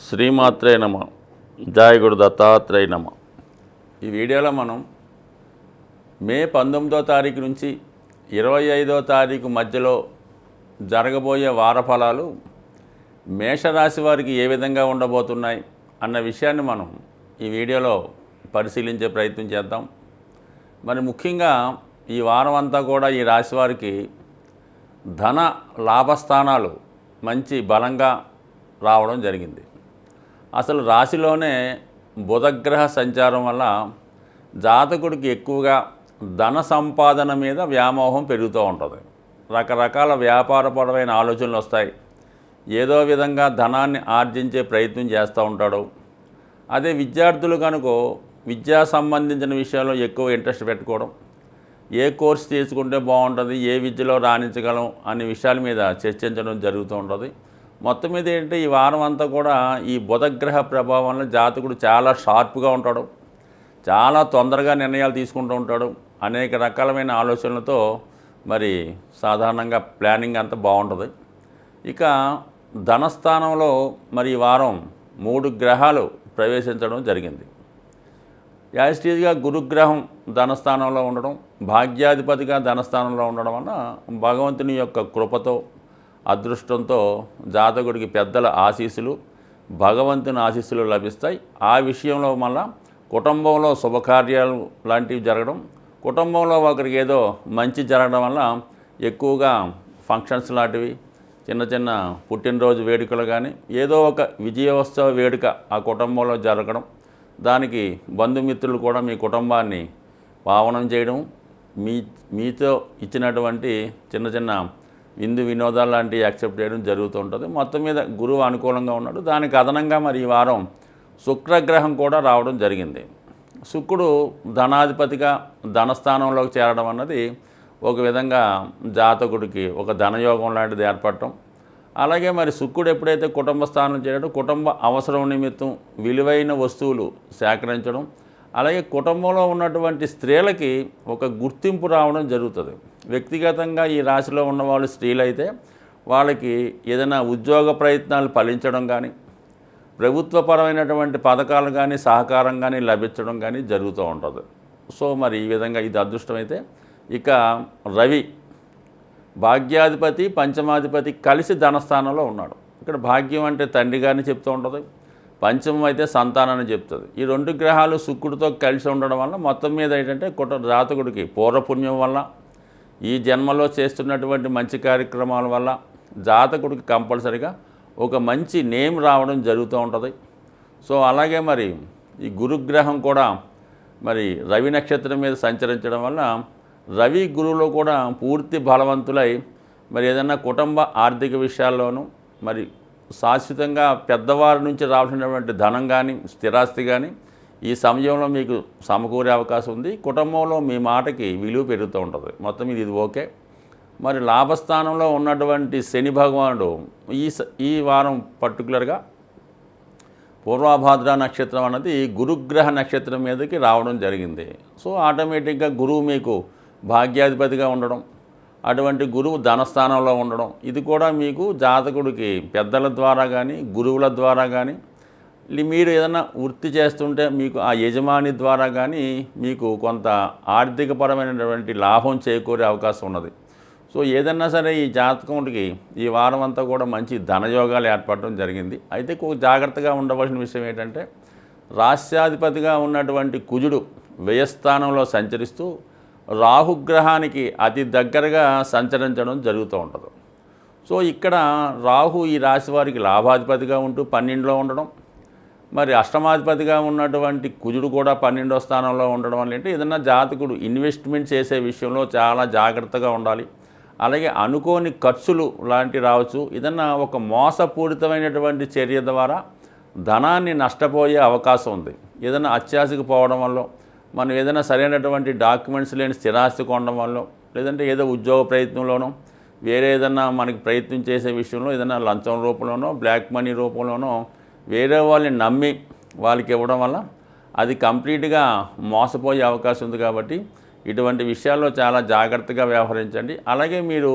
శ్రీమాత్రే నమ. జయ గురు దత్తాత్రేయ నమ. ఈ వీడియోలో మనం మే 19వ తారీఖు నుంచి 25వ తారీఖు మధ్యలో జరగబోయే వార ఫలాలు మేషరాశి వారికి ఏ విధంగా ఉండబోతున్నాయి అన్న విషయాన్ని మనం ఈ వీడియోలో పరిశీలించే ప్రయత్నం చేద్దాం. మరి ముఖ్యంగా ఈ వారం అంతా కూడా ఈ రాశి వారికి ధన లాభస్థానాలు మంచి బలంగా రావడం జరిగింది. అసలు రాశిలోనే బుధగ్రహ సంచారం వల్ల జాతకుడికి ఎక్కువగా ధన సంపాదన మీద వ్యామోహం పెరుగుతూ ఉంటుంది. రకరకాల వ్యాపారపరమైన ఆలోచనలు వస్తాయి. ఏదో విధంగా ధనాన్ని ఆర్జించే ప్రయత్నం చేస్తూ ఉంటాడు. అదే విద్యార్థులు కనుక విద్యా సంబంధించిన విషయాల్లో ఎక్కువ ఇంట్రెస్ట్ పెట్టుకోవడం, ఏ కోర్సు తీసుకుంటే బాగుంటుంది, ఏ విద్యలో రాణించగలం అనే విషయాల మీద చర్చించడం జరుగుతూ ఉంటుంది. మొత్తం మీద ఏంటంటే ఈ వారం అంతా కూడా ఈ బుధగ్రహ ప్రభావం వల్ల జాతకుడు చాలా షార్ప్గా ఉంటాడు, చాలా తొందరగా నిర్ణయాలు తీసుకుంటూ ఉంటాడు. అనేక రకాలమైన ఆలోచనలతో మరి సాధారణంగా ప్లానింగ్ అంతా బాగుంటుంది. ఇక ధనస్థానంలో మరి ఈ వారం 3 గ్రహాలు ప్రవేశించడం జరిగింది. యాజిటీజ్గా గురుగ్రహం ధనస్థానంలో ఉండడం, భాగ్యాధిపతిగా ధనస్థానంలో ఉండడం వల్ల భగవంతుని యొక్క కృపతో అదృష్టంతో జాతకుడికి పెద్దల ఆశీస్సులు, భగవంతుని ఆశీస్సులు లభిస్తాయి. ఆ విషయంలో మళ్ళా కుటుంబంలో శుభకార్యాలు లాంటివి జరగడం, కుటుంబంలో ఒకరికి ఏదో మంచి జరగడం వల్ల ఎక్కువగా ఫంక్షన్స్ లాంటివి, చిన్న చిన్న పుట్టినరోజు వేడుకలు కానీ ఏదో ఒక విజయోత్సవ వేడుక ఆ కుటుంబంలో జరగడం, దానికి బంధుమిత్రులు కూడా మీ కుటుంబాన్ని పావనం చేయడం, మీతో ఇచ్చినటువంటి చిన్న చిన్న విందు వినోదాలు లాంటివి యాక్సెప్ట్ చేయడం జరుగుతూ ఉంటుంది. మొత్తం మీద గురువు అనుకూలంగా ఉన్నాడు. దానికి అదనంగా మరి ఈ వారం శుక్రగ్రహం కూడా రావడం జరిగింది. శుక్రుడు ధనాధిపతిగా ధనస్థానంలోకి చేరడం అన్నది ఒక విధంగా జాతకుడికి ఒక ధనయోగం లాంటిది ఏర్పడటం. అలాగే మరి శుక్రుడు ఎప్పుడైతే కుటుంబ స్థానం చేయడం, కుటుంబ అవసరం నిమిత్తం విలువైన వస్తువులు సేకరించడం, అలాగే కుటుంబంలో ఉన్నటువంటి స్త్రీలకి ఒక గుర్తింపు రావడం జరుగుతుంది. వ్యక్తిగతంగా ఈ రాశిలో ఉన్నవాళ్ళు స్త్రీలైతే వాళ్ళకి ఏదైనా ఉద్యోగ ప్రయత్నాలు ఫలించడం కానీ, ప్రభుత్వపరమైనటువంటి పథకాలు కానీ సహకారం కానీ లభించడం కానీ జరుగుతూ ఉంటుంది. సో మరి ఈ విధంగా ఇది అదృష్టమైతే. ఇక రవి భాగ్యాధిపతి పంచమాధిపతి కలిసి ధనస్థానంలో ఉన్నాడు. ఇక్కడ భాగ్యం అంటే తండ్రి గారిని చెప్తూ ఉంటుంది, పంచమం అయితే సంతానాన్ని చెప్తుంది. ఈ 2 గ్రహాలు శుక్రుడితో కలిసి ఉండడం వల్ల మొత్తం మీద ఏంటంటే జాతకుడికి పూర్వపుణ్యం వల్ల, ఈ జన్మలో చేస్తున్నటువంటి మంచి కార్యక్రమాల వల్ల జాతకుడికి కంపల్సరిగా ఒక మంచి నేమ్ రావడం జరుగుతూ ఉంటుంది. సో అలాగే మరి ఈ గురుగ్రహం కూడా మరి రవి నక్షత్రం మీద సంచరించడం వల్ల రవి గురువులో కూడా పూర్తి బలవంతులై మరి ఏదైనా కుటుంబ ఆర్థిక విషయాల్లోనూ మరి శాశ్వతంగా పెద్దవారి నుంచి రావాల్సినటువంటి ధనం కానీ స్థిరాస్తి కానీ ఈ సమయంలో మీకు సమకూరే అవకాశం ఉంది. కుటుంబంలో మీ మాటకి విలువ పెరుగుతూ ఉంటుంది. మొత్తం ఇది ఓకే. మరి లాభస్థానంలో ఉన్నటువంటి శని భగవానుడు ఈ వారం పర్టికులర్గా పూర్వభాద్ర నక్షత్రం అన్నది గురుగ్రహ నక్షత్రం మీదకి రావడం జరిగింది. సో ఆటోమేటిక్గా గురువు మీకు భాగ్యాధిపతిగా ఉండడం, అటువంటి గురువు ధనస్థానంలో ఉండడం, ఇది కూడా మీకు జాతకుడికి పెద్దల ద్వారా కానీ గురువుల ద్వారా కానీ, మీరు ఏదైనా వృత్తి చేస్తుంటే మీకు ఆ యజమాని ద్వారా కానీ మీకు కొంత ఆర్థికపరమైనటువంటి లాభం చేకూరే అవకాశం ఉన్నది. సో ఏదన్నా సరే ఈ జాతకుడికి ఈ వారం అంతా కూడా మంచి ధనయోగాలు ఏర్పడడం జరిగింది. అయితే జాగ్రత్తగా ఉండవలసిన విషయం ఏంటంటే రాస్యాధిపతిగా ఉన్నటువంటి కుజుడు వ్యయస్థానంలో సంచరిస్తూ రాహుగ్రహానికి అతి దగ్గరగా సంచరించడం జరుగుతూ ఉంటుంది. సో ఇక్కడ రాహు ఈ రాశి వారికి లాభాధిపతిగా ఉంటూ 12లో ఉండడం, మరి అష్టమాధిపతిగా ఉన్నటువంటి కుజుడు కూడా 12వ స్థానంలో ఉండడం వల్ల ఏంటి ఏదన్నా జాతకుడు ఇన్వెస్ట్మెంట్ చేసే విషయంలో చాలా జాగ్రత్తగా ఉండాలి. అలాగే అనుకోని ఖర్చులు లాంటివి రావచ్చు. ఏదన్నా ఒక మోసపూరితమైనటువంటి చర్య ద్వారా ధనాన్ని నష్టపోయే అవకాశం ఉంది. ఏదైనా అత్యాశకు పోవడం వల్ల, మనం ఏదైనా సరైనటువంటి డాక్యుమెంట్స్ లేని స్థిరాస్తి కొనడం వల్ల, లేదంటే ఏదో ఉద్యోగ ప్రయత్నంలోనో వేరే ఏదన్నా మనకి ప్రయత్నం చేసే విషయంలో ఏదైనా లంచం రూపంలోనో బ్లాక్ మనీ రూపంలోనో వేరే వాళ్ళని నమ్మి వాళ్ళకి ఇవ్వడం వల్ల అది కంప్లీట్గా మోసపోయే అవకాశం ఉంది. కాబట్టి ఇటువంటి విషయాల్లో చాలా జాగ్రత్తగా వ్యవహరించండి. అలాగే మీరు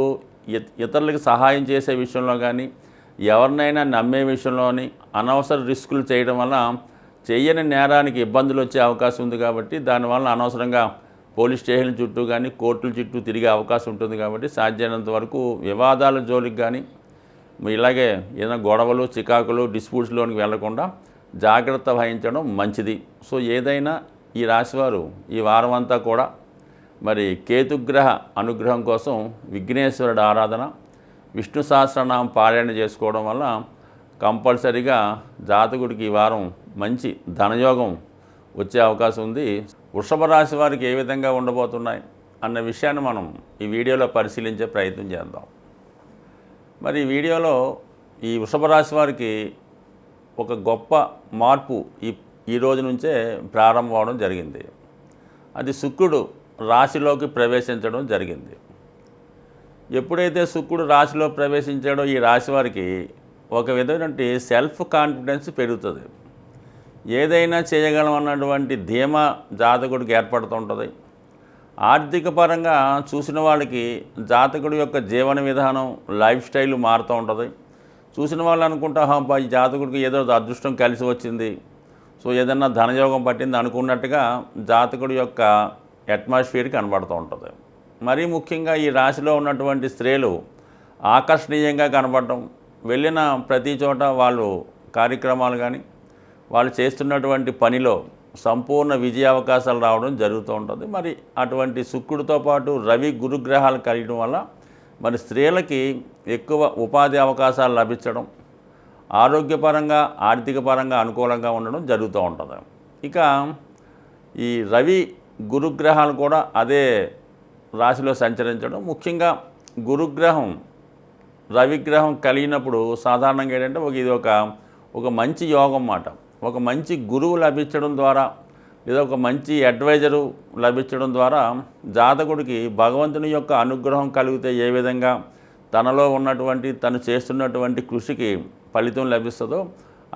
ఇతరులకు సహాయం చేసే విషయంలో కానీ, ఎవరినైనా నమ్మే విషయంలోని అనవసర రిస్కులు చేయడం వల్ల చేయని నేరానికి ఇబ్బందులు వచ్చే అవకాశం ఉంది. కాబట్టి దానివల్ల అనవసరంగా పోలీస్ స్టేషన్ల చుట్టూ కానీ కోర్టుల చుట్టూ తిరిగే అవకాశం ఉంటుంది. కాబట్టి సాధ్యమైనంత వరకు వివాదాల జోలికి కానీ ఇలాగే ఏదైనా గొడవలు చికాకులు డిస్ప్యూట్స్లోనికి వెళ్లకుండా జాగ్రత్త వహించడం మంచిది. సో ఏదైనా ఈ రాశివారు ఈ వారం అంతా కూడా మరి కేతుగ్రహ అనుగ్రహం కోసం విఘ్నేశ్వరుడు ఆరాధన, విష్ణు సహస్రనామం పారాయణ చేసుకోవడం వల్ల కంపల్సరీగా జాతకుడికి ఈ వారం మంచి ధనయోగం వచ్చే అవకాశం ఉంది. వృషభ రాశి వారికి ఏ విధంగా ఉండబోతున్నాయి అన్న విషయాన్ని మనం ఈ వీడియోలో పరిశీలించే ప్రయత్నం చేద్దాం. మరి ఈ వీడియోలో ఈ వృషభ రాశి వారికి ఒక గొప్ప మార్పు ఈ రోజు నుంచే ప్రారంభం అవడం జరిగింది. అది శుక్రుడు రాశిలోకి ప్రవేశించడం జరిగింది. ఎప్పుడైతే శుక్రుడు రాశిలో ప్రవేశించాడో ఈ రాశి వారికి ఒక విధమైనటువంటి సెల్ఫ్ కాన్ఫిడెన్స్ పెరుగుతుంది. ఏదైనా చేయగలం అన్నటువంటి ధీమా జాతకుడికి ఏర్పడుతుంటుంది. ఆర్థిక పరంగా చూసిన వాళ్ళకి జాతకుడి యొక్క జీవన విధానం లైఫ్ స్టైల్ మారుతూ ఉంటుంది. చూసిన వాళ్ళు అనుకుంటా ఈ జాతకుడికి ఏదో అదృష్టం కలిసి వచ్చింది, సో ఏదన్నా ధనయోగం పట్టింది అనుకున్నట్టుగా జాతకుడి యొక్క అట్మాస్ఫియర్ కనబడుతూ ఉంటుంది. మరీ ముఖ్యంగా ఈ రాశిలో ఉన్నటువంటి స్త్రీలు ఆకర్షణీయంగా కనబడటం, వెళ్ళిన ప్రతి చోట వాళ్ళు కార్యక్రమాలు కానీ వాళ్ళు చేస్తున్నటువంటి పనిలో సంపూర్ణ విజయ అవకాశాలు రావడం జరుగుతూ ఉంటుంది. మరి అటువంటి శుక్రుడితో పాటు రవి గురుగ్రహాలు కలిగడం వల్ల మరి స్త్రీలకి ఎక్కువ ఉపాధి అవకాశాలు లభించడం, ఆరోగ్యపరంగా ఆర్థిక పరంగా అనుకూలంగా ఉండడం జరుగుతూ ఉంటుంది. ఇక ఈ రవి గురుగ్రహాలు కూడా అదే రాశిలో సంచరించడం, ముఖ్యంగా గురుగ్రహం రవిగ్రహం కలిగినప్పుడు సాధారణంగా ఏంటంటే ఇది ఒక మంచి యోగం మాట. ఒక మంచి గురువు లభించడం ద్వారా లేదా ఒక మంచి అడ్వైజరు లభించడం ద్వారా జాతకుడికి భగవంతుని యొక్క అనుగ్రహం కలిగితే ఏ విధంగా తనలో ఉన్నటువంటి తను చేస్తున్నటువంటి కృషికి ఫలితం లభిస్తుందో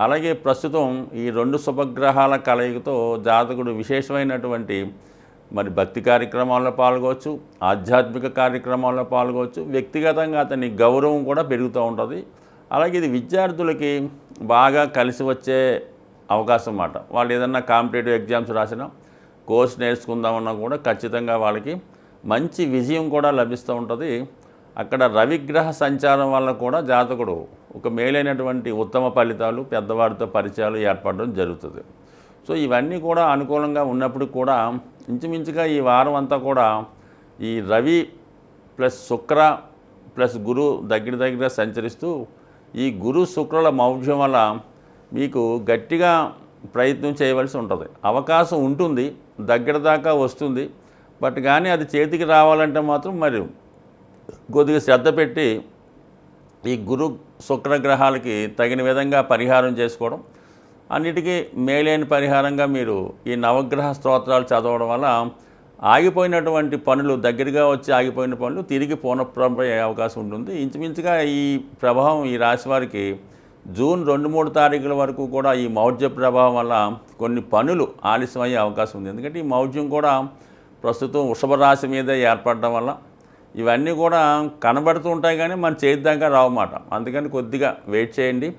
అలాగే ప్రస్తుతం ఈ రెండు శుభగ్రహాల కలయికతో జాతకుడు విశేషమైనటువంటి మరి భక్తి కార్యక్రమాల్లో పాల్గొవచ్చు, ఆధ్యాత్మిక కార్యక్రమాల్లో పాల్గొవచ్చు, వ్యక్తిగతంగా అతని గౌరవం కూడా పెరుగుతూ ఉంటుంది. అలాగే ఇది విద్యార్థులకి బాగా కలిసి వచ్చే అవకాశం అన్నమాట. వాళ్ళు ఏదన్నా కాంపిటేటివ్ ఎగ్జామ్స్ రాసినా కోర్స్ నేర్చుకుందామన్నా కూడా ఖచ్చితంగా వాళ్ళకి మంచి విజయం కూడా లభిస్తూ ఉంటుంది. అక్కడ రవిగ్రహ సంచారం వల్ల కూడా జాతకుడు ఒక మేలైనటువంటి ఉత్తమ ఫలితాలు, పెద్దవాడితో పరిచయాలు ఏర్పడడం జరుగుతుంది. సో ఇవన్నీ కూడా అనుకూలంగా ఉన్నప్పుడు కూడా ఇంచుమించుగా ఈ వారం అంతా కూడా ఈ రవి ప్లస్ శుక్ర ప్లస్ గురు దగ్గర సంచరిస్తూ ఈ గురు శుక్రుల మౌఢ్యం వల్ల మీకు గట్టిగా ప్రయత్నం చేయవలసి ఉంటుంది. అవకాశం ఉంటుంది, దగ్గర దాకా వస్తుంది. బట్ కానీ అది చేతికి రావాలంటే మాత్రం మరి కొద్దిగా శ్రద్ధ పెట్టి ఈ గురు శుక్రగ్రహాలకి తగిన విధంగా పరిహారం చేసుకోవడం, అన్నిటికీ మేలైన పరిహారంగా మీరు ఈ నవగ్రహ స్తోత్రాలు చదవడం వల్ల ఆగిపోయినటువంటి పనులు దగ్గరగా వచ్చి ఆగిపోయిన పనులు తిరిగి పునఃప్రారంభమయ్యే అవకాశం ఉంటుంది. ఇంచుమించుగా ఈ ప్రభావం ఈ రాశి వారికి జూన్ 2-3 తారీఖుల వరకు కూడా ఈ మౌఢ్య ప్రభావం వల్ల కొన్ని పనులు ఆలస్యమయ్యే అవకాశం ఉంది. ఎందుకంటే ఈ మౌఢ్యం కూడా ప్రస్తుతం వృషభ రాశి మీదే ఏర్పడడం వల్ల ఇవన్నీ కూడా కనబడుతూ ఉంటాయి కానీ మన చేద్దాకా రావన్నమాట. అందుకని కొద్దిగా వెయిట్ చేయండి,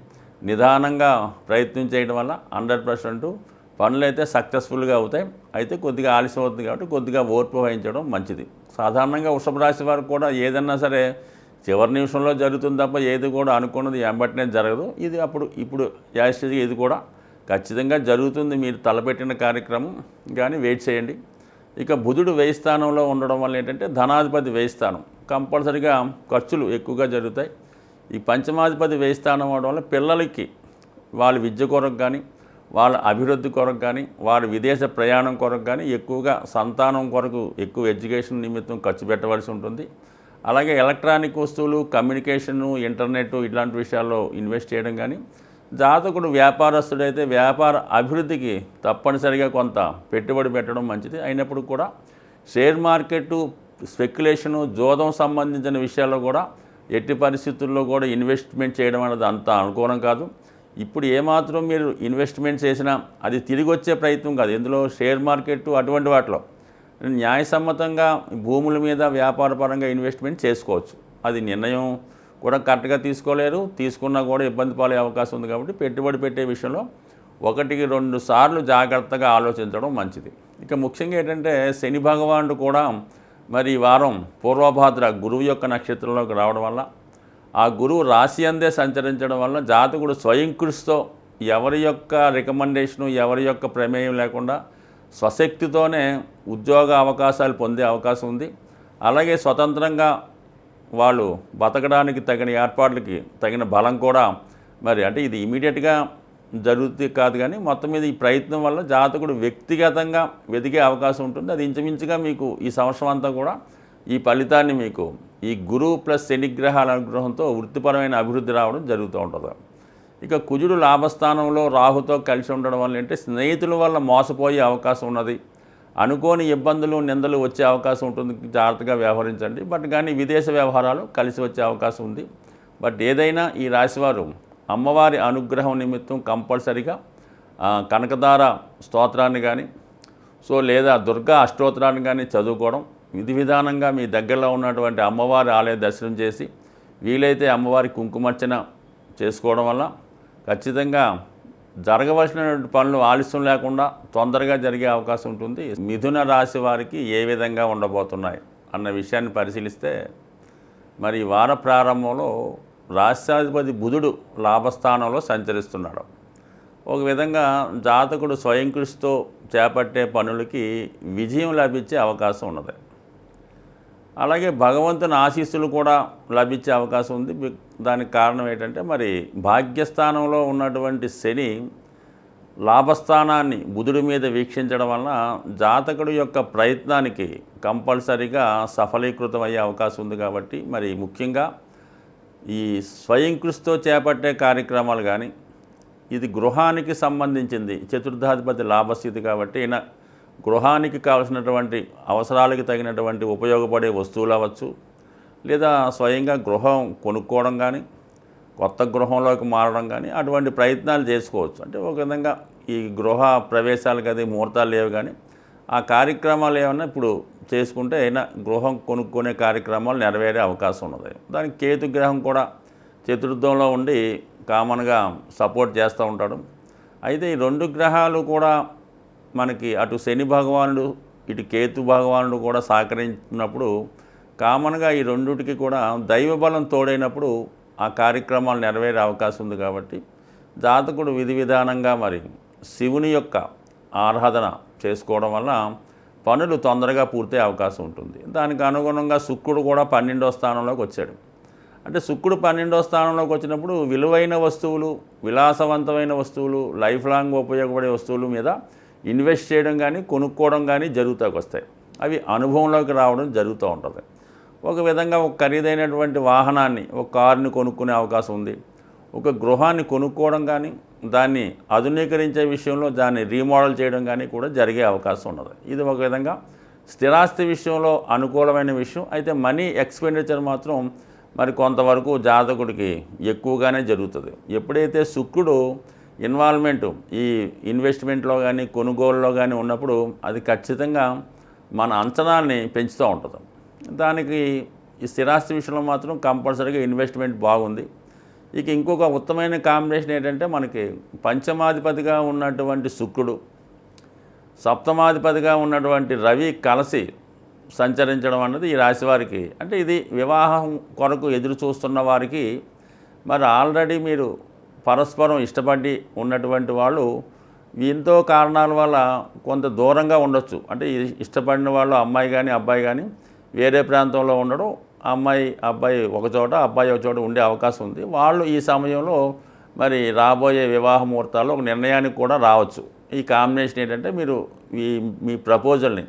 నిదానంగా ప్రయత్నం చేయడం వల్ల 100% పనులు అయితే సక్సెస్ఫుల్గా అవుతాయి. అయితే కొద్దిగా ఆలస్యం అవుతుంది కాబట్టి కొద్దిగా ఓర్పు వహించడం మంచిది. సాధారణంగా వృషభ రాశి వారికి కూడా ఏదన్నా సరే చివరి నిమిషంలో జరుగుతుంది తప్ప ఏది కూడా అనుకున్నది వెంబటనే జరగదు. ఇది ఇప్పుడు యాస్ట్రీగా ఇది కూడా ఖచ్చితంగా జరుగుతుంది మీరు తలపెట్టిన కార్యక్రమం, కానీ వెయిట్ చేయండి. ఇక బుధుడు వ్యయ స్థానంలో ఉండడం వల్ల ఏంటంటే ధనాధిపతి వ్యయ స్థానం, కంపల్సరిగా ఖర్చులు ఎక్కువగా జరుగుతాయి. ఈ పంచమాధిపతి వ్యయ స్థానం అవడం వల్ల పిల్లలకి వాళ్ళ విద్య కొరకు కానీ వాళ్ళ అభివృద్ధి కొరకు కానీ వారి విదేశ ప్రయాణం కొరకు కానీ ఎక్కువగా సంతానం కొరకు ఎక్కువ ఎడ్యుకేషన్ నిమిత్తం ఖర్చు పెట్టవలసి ఉంటుంది. అలాగే ఎలక్ట్రానిక్ వస్తువులు, కమ్యూనికేషను, ఇంటర్నెట్ ఇట్లాంటి విషయాల్లో ఇన్వెస్ట్ చేయడం కానీ, జాతకుడు వ్యాపారస్తుడైతే వ్యాపార అభివృద్ధికి తప్పనిసరిగా కొంత పెట్టుబడి పెట్టడం మంచిది. అయినప్పుడు కూడా షేర్ మార్కెట్టు, స్పెక్యులేషను, జోదం సంబంధించిన విషయాల్లో కూడా ఎట్టి పరిస్థితుల్లో కూడా ఇన్వెస్ట్మెంట్ చేయడం అనేది అంత అనుకూలం కాదు. ఇప్పుడు ఏమాత్రం మీరు ఇన్వెస్ట్మెంట్ చేసినా అది తిరిగి వచ్చే ప్రయత్నం కాదు. ఎందులో షేర్ మార్కెట్టు అటువంటి వాటిలో న్యాయసమ్మతంగా భూముల మీద వ్యాపారపరంగా ఇన్వెస్ట్మెంట్ చేసుకోవచ్చు. అది నిర్ణయం కూడా కరెక్ట్గా తీసుకోలేరు, తీసుకున్నా కూడా ఇబ్బంది పాలే అవకాశం ఉంది. కాబట్టి పెట్టుబడి పెట్టే విషయంలో 1-2 సార్లు జాగ్రత్తగా ఆలోచించడం మంచిది. ఇక ముఖ్యంగా ఏంటంటే శని భగవానుడు కూడా మరి ఈ వారం పూర్వభాద్ర గురువు యొక్క నక్షత్రంలోకి రావడం వల్ల, ఆ గురువు రాశి అందే సంచరించడం వల్ల జాతకుడు స్వయం కృషితో ఎవరి యొక్క రికమెండేషను, ఎవరి యొక్క ప్రమేయం లేకుండా స్వశక్తితోనే ఉద్యోగ అవకాశాలు పొందే అవకాశం ఉంది. అలాగే స్వతంత్రంగా వాళ్ళు బతకడానికి తగిన ఏర్పాట్లకి తగిన బలం కూడా మరి అంటే ఇది ఇమీడియట్గా జరుగుతుంది కాదు, కానీ మొత్తం మీద ఈ ప్రయత్నం వల్ల జాతకుడు వ్యక్తిగతంగా వెతికే అవకాశం ఉంటుంది. అది ఇంచుమించుగా మీకు ఈ సంవత్సరం అంతా కూడా ఈ ఫలితాన్ని మీకు ఈ గురువు ప్లస్ శనిగ్రహాల అనుగ్రహంతో వృత్తిపరమైన అభివృద్ధి రావడం జరుగుతూ ఉంటుంది. ఇక కుజుడు లాభస్థానంలో రాహుతో కలిసి ఉండడం వల్ల అంటే స్నేహితుల వల్ల మోసపోయే అవకాశం ఉన్నది. అనుకోని ఇబ్బందులు నిందలు వచ్చే అవకాశం ఉంటుంది, జాగ్రత్తగా వ్యవహరించండి. బట్ కానీ విదేశ వ్యవహారాలు కలిసి వచ్చే అవకాశం ఉంది. బట్ ఏదైనా ఈ రాశివారు అమ్మవారి అనుగ్రహం నిమిత్తం కంపల్సరిగా కనకదార స్తోత్రాన్ని కానీ లేదా దుర్గా అష్టోత్తరాన్ని కానీ చదువుకోవడం, విధి విధానంగా మీ దగ్గరలో ఉన్నటువంటి అమ్మవారి ఆలయ దర్శనం చేసి వీలైతే అమ్మవారి కుంకుమర్చన చేసుకోవడం వల్ల ఖచ్చితంగా జరగవలసినటువంటి పనులు ఆలస్యం లేకుండా తొందరగా జరిగే అవకాశం ఉంటుంది. మిథున రాశి వారికి ఏ విధంగా ఉండబోతున్నాయి అన్న విషయాన్ని పరిశీలిస్తే మరి వార ప్రారంభంలో రాష్ట్రాధిపతి బుధుడు లాభస్థానంలో సంచరిస్తున్నాడు. ఒక విధంగా జాతకుడు స్వయం కృషితో చేపట్టే పనులకి విజయం లభించే అవకాశం ఉన్నది. అలాగే భగవంతుని ఆశీస్సులు కూడా లభించే అవకాశం ఉంది. దానికి కారణం ఏంటంటే మరి భాగ్యస్థానంలో ఉన్నటువంటి శని లాభస్థానాన్ని బుధుడి మీద వీక్షించడం వలన జాతకుడు యొక్క ప్రయత్నానికి కంపల్సరీగా సఫలీకృతం అయ్యే అవకాశం ఉంది. కాబట్టి మరి ముఖ్యంగా ఈ స్వయం కృషితో చేపట్టే కార్యక్రమాలు కానీ, ఇది గృహానికి సంబంధించింది, చతుర్థాధిపతి లాభస్థితి కాబట్టి ఈయన గృహానికి కావాల్సినటువంటి అవసరాలకి తగినటువంటి ఉపయోగపడే వస్తువులు అవ్వచ్చు, లేదా స్వయంగా గృహం కొనుక్కోవడం కానీ, కొత్త గృహంలోకి మారడం కానీ అటువంటి ప్రయత్నాలు చేసుకోవచ్చు. అంటే ఒక విధంగా ఈ గృహ ప్రవేశాలకు అది ముహూర్తాలు లేవు, కానీ ఆ కార్యక్రమాలు ఏమన్నా ఇప్పుడు చేసుకుంటే అయినా గృహం కొనుక్కునే కార్యక్రమాలు నెరవేరే అవకాశం ఉన్నది. దానికి కేతు గ్రహం కూడా చతుర్థంలో ఉండి కామన్గా సపోర్ట్ చేస్తూ ఉంటాడు. అయితే ఈ 2 గ్రహాలు కూడా మనకి అటు శని భగవానుడు ఇటు కేతు భగవానుడు కూడా సహకరించినప్పుడు కామన్గా ఈ రెండుటికి కూడా దైవబలం తోడైనప్పుడు ఆ కార్యక్రమాలు నెరవేరే అవకాశం ఉంది. కాబట్టి జాతకుడు విధి విధానంగా మరి శివుని యొక్క ఆరాధన చేసుకోవడం వల్ల పనులు తొందరగా పూర్తయ్యే అవకాశం ఉంటుంది. దానికి అనుగుణంగా శుక్రుడు కూడా 12వ స్థానంలోకి వచ్చాడు. అంటే శుక్రుడు 12వ స్థానంలోకి వచ్చినప్పుడు విలువైన వస్తువులు, విలాసవంతమైన వస్తువులు, లైఫ్ లాంగ్ ఉపయోగపడే వస్తువుల మీద ఇన్వెస్ట్ చేయడం కానీ కొనుక్కోవడం కానీ జరుగుతూ వస్తాయి. అవి అనుభవంలోకి రావడం జరుగుతూ ఉంటుంది. ఒక విధంగా ఒక ఖరీదైనటువంటి వాహనాన్ని, ఒక కారుని కొనుక్కునే అవకాశం ఉంది. ఒక గృహాన్ని కొనుక్కోవడం కానీ, దాన్ని ఆధునీకరించే విషయంలో దాన్ని రీమోడల్ చేయడం కానీ కూడా జరిగే అవకాశం ఉన్నది. ఇది ఒక విధంగా స్థిరాస్తి విషయంలో అనుకూలమైన విషయం. అయితే మనీ ఎక్స్పెండిచర్ మాత్రం మరి కొంతవరకు జాతకుడికి ఎక్కువగానే జరుగుతుంది. ఎప్పుడైతే శుక్రుడు ఇన్వాల్వ్మెంట్ ఈ ఇన్వెస్ట్మెంట్లో కానీ కొనుగోలులో కానీ ఉన్నప్పుడు అది ఖచ్చితంగా మన అంచనాల్ని పెంచుతూ ఉంటుంది. దానికి ఈ స్థిరాస్తి విషయంలో మాత్రం కంపల్సరీగా ఇన్వెస్ట్మెంట్ బాగుంది. ఇక ఇంకొక ఉత్తమమైన కాంబినేషన్ ఏంటంటే మనకి పంచమాధిపతిగా ఉన్నటువంటి శుక్రుడు, సప్తమాధిపతిగా ఉన్నటువంటి రవి కలిసి సంచరించడం అన్నది ఈ రాశి వారికి, అంటే ఇది వివాహం కొరకు ఎదురు చూస్తున్న వారికి మరి ఆల్రెడీ మీరు పరస్పరం ఇష్టపడి ఉన్నటువంటి వాళ్ళు ఎంతో కారణాల వల్ల కొంత దూరంగా ఉండొచ్చు. అంటే ఇష్టపడిన వాళ్ళు అమ్మాయి కానీ అబ్బాయి కానీ వేరే ప్రాంతంలో ఉండడం, అమ్మాయి అబ్బాయి ఒకచోట అబ్బాయి ఒక చోట ఉండే అవకాశం ఉంది. వాళ్ళు ఈ సమయంలో మరి రాబోయే వివాహ ముహూర్తాల్లో ఒక నిర్ణయానికి కూడా రావచ్చు. ఈ కాంబినేషన్ ఏంటంటే మీరు మీ ప్రపోజల్ని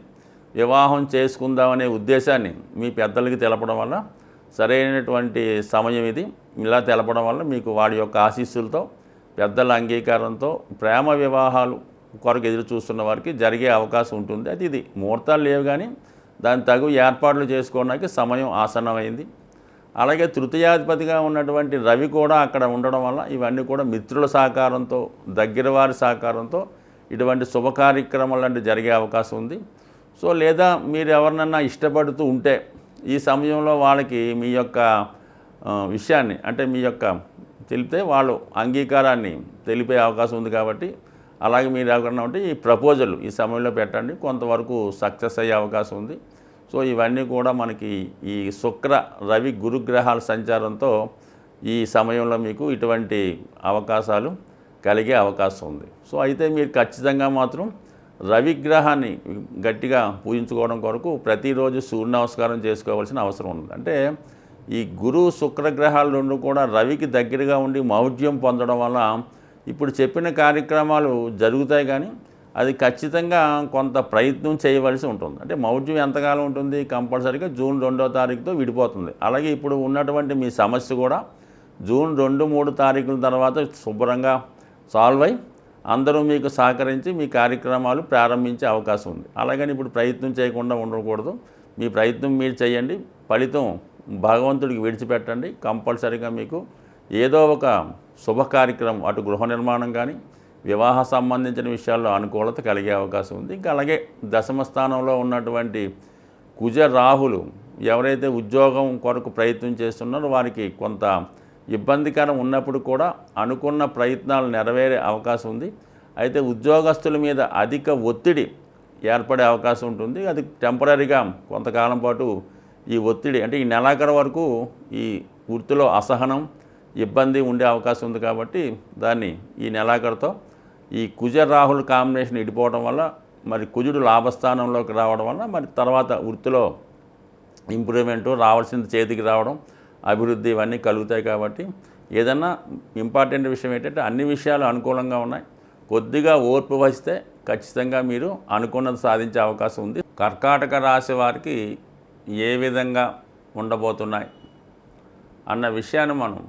వివాహం చేసుకుందామనే ఉద్దేశాన్ని మీ పెద్దలకి తెలపడం వల్ల సరైనటువంటి సమయం ఇది. ఇలా తెలపడం వల్ల మీకు వాడి యొక్క ఆశీస్సులతో, పెద్దల అంగీకారంతో ప్రేమ వివాహాలు కొరకు ఎదురు చూస్తున్న వారికి జరిగే అవకాశం ఉంటుంది. అయితే ఇది ముహూర్తాలు లేవు, కానీ దాని తగు ఏర్పాట్లు చేసుకోవడానికి సమయం ఆసన్నమైంది. అలాగే తృతీయాధిపతిగా ఉన్నటువంటి రవి కూడా అక్కడ ఉండడం వల్ల ఇవన్నీ కూడా మిత్రుల సహకారంతో, దగ్గర వారి సహకారంతో ఇటువంటి శుభ కార్యక్రమాలు అంటే జరిగే అవకాశం ఉంది. సో లేదా మీరు ఎవరినన్నా ఇష్టపడుతూ ఉంటే ఈ సమయంలో వాళ్ళకి మీ యొక్క విషయాన్ని అంటే మీ యొక్క తెలిపితే వాళ్ళు అంగీకారాన్ని తెలిపే అవకాశం ఉంది కాబట్టి అలాగే మీరు ఎవరన్నా ఉంటే ఈ ప్రపోజల్ ఈ సమయంలో పెట్టండి, కొంతవరకు సక్సెస్ అయ్యే అవకాశం ఉంది. సో ఇవన్నీ కూడా మనకి ఈ శుక్ర రవి గురుగ్రహాల సంచారంతో ఈ సమయంలో మీకు ఇటువంటి అవకాశాలు కలిగే అవకాశం ఉంది. సో అయితే మీరు ఖచ్చితంగా మాత్రం రవిగ్రహాన్ని గట్టిగా పూజించుకోవడం కొరకు ప్రతిరోజు సూర్య నమస్కారం చేసుకోవాల్సిన అవసరం ఉంది. అంటే ఈ గురు శుక్రగ్రహాలు రెండు కూడా రవికి దగ్గరగా ఉండి మౌఢ్యం పొందడం వల్ల ఇప్పుడు చెప్పిన కార్యక్రమాలు జరుగుతాయి, కానీ అది ఖచ్చితంగా కొంత ప్రయత్నం చేయవలసి ఉంటుంది. అంటే మౌఢ్యం ఎంతకాలం ఉంటుంది? కంపల్సరీగా జూన్ 2వ తారీఖుతో విడిపోతుంది. అలాగే ఇప్పుడు ఉన్నటువంటి మీ సమస్య కూడా జూన్ 2, 3 తారీఖుల తర్వాత శుభ్రంగా సాల్వ్ అయి అందరూ మీకు సహకరించి మీ కార్యక్రమాలు ప్రారంభించే అవకాశం ఉంది. అలాగని ఇప్పుడు ప్రయత్నం చేయకుండా ఉండకూడదు. మీ ప్రయత్నం మీరు చేయండి, ఫలితం భగవంతుడికి విడిచిపెట్టండి. కంపల్సరీగా మీకు ఏదో ఒక శుభ కార్యక్రమం, అటు గృహ నిర్మాణం కానీ వివాహ సంబంధించిన విషయాల్లో అనుకూలత కలిగే అవకాశం ఉంది. ఇంకా అలాగే దశమ స్థానంలో ఉన్నటువంటి కుజ రాహులు ఎవరైతే ఉద్యోగం కొరకు ప్రయత్నం చేస్తున్నారో వారికి కొంత ఇబ్బందికరం ఉన్నప్పుడు కూడా అనుకున్న ప్రయత్నాలు నెరవేరే అవకాశం ఉంది. అయితే ఉద్యోగస్తుల మీద అధిక ఒత్తిడి ఏర్పడే అవకాశం ఉంటుంది. అది టెంపరీగా కొంతకాలం పాటు ఈ ఒత్తిడి అంటే ఈ నెలాఖరు వరకు ఈ వృత్తిలో అసహనం ఇబ్బంది ఉండే అవకాశం ఉంది. కాబట్టి దాన్ని ఈ నెలాఖరుతో ఈ కుజ రాహుల్ కాంబినేషన్ ఇడిపోవడం వల్ల మరి కుజుడు లాభస్థానంలోకి రావడం వల్ల మరి తర్వాత వృత్తిలో ఇంప్రూవ్మెంటు రావాల్సింది చేతికి రావడం, అభివృద్ధి ఇవన్నీ కలుగుతాయి. కాబట్టి ఏదన్నా ఇంపార్టెంట్ విషయం ఏంటంటే అన్ని విషయాలు అనుకూలంగా ఉన్నాయి, కొద్దిగా ఓర్పు వహిస్తే ఖచ్చితంగా మీరు అనుకున్నది సాధించే అవకాశం ఉంది. కర్కాటక రాశి వారికి ఏ విధంగా ఉండబోతున్నాయి అన్న విషయాన్ని మనం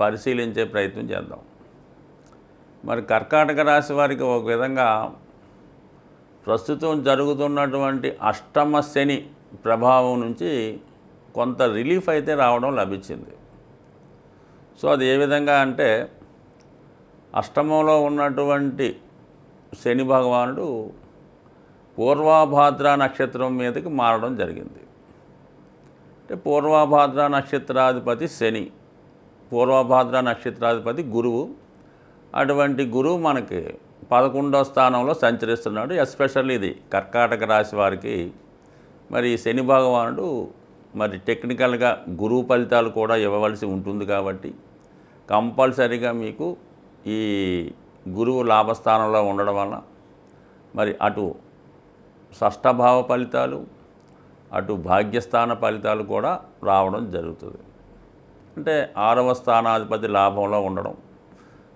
పరిశీలించే ప్రయత్నం చేద్దాం. మరి కర్కాటక రాశి వారికి ఒక విధంగా ప్రస్తుతం జరుగుతున్నటువంటి అష్టమ శని ప్రభావం నుంచి కొంత రిలీఫ్ అయితే రావడం లభించింది. సో అది ఏ విధంగా అంటే అష్టమంలో ఉన్నటువంటి శని భగవానుడు పూర్వభాద్ర నక్షత్రం మీదకి మారడం జరిగింది. అంటే పూర్వభాద్ర నక్షత్రాధిపతి శని, పూర్వభాద్ర నక్షత్రాధిపతి గురువు. అటువంటి గురువు మనకి 11వ స్థానంలో సంచరిస్తున్నాడు. ఎస్పెషల్లీ ఇది కర్కాటక రాశి వారికి మరి శని భగవానుడు మరి టెక్నికల్గా గురువు ఫలితాలు కూడా ఇవ్వవలసి ఉంటుంది. కాబట్టి కంపల్సరీగా మీకు ఈ గురువు లాభస్థానంలో ఉండడం వల్ల మరి అటు షష్ఠభావ ఫలితాలు అటు భాగ్యస్థాన ఫలితాలు కూడా రావడం జరుగుతుంది. అంటే 6వ స్థానాధిపతి లాభంలో ఉండడం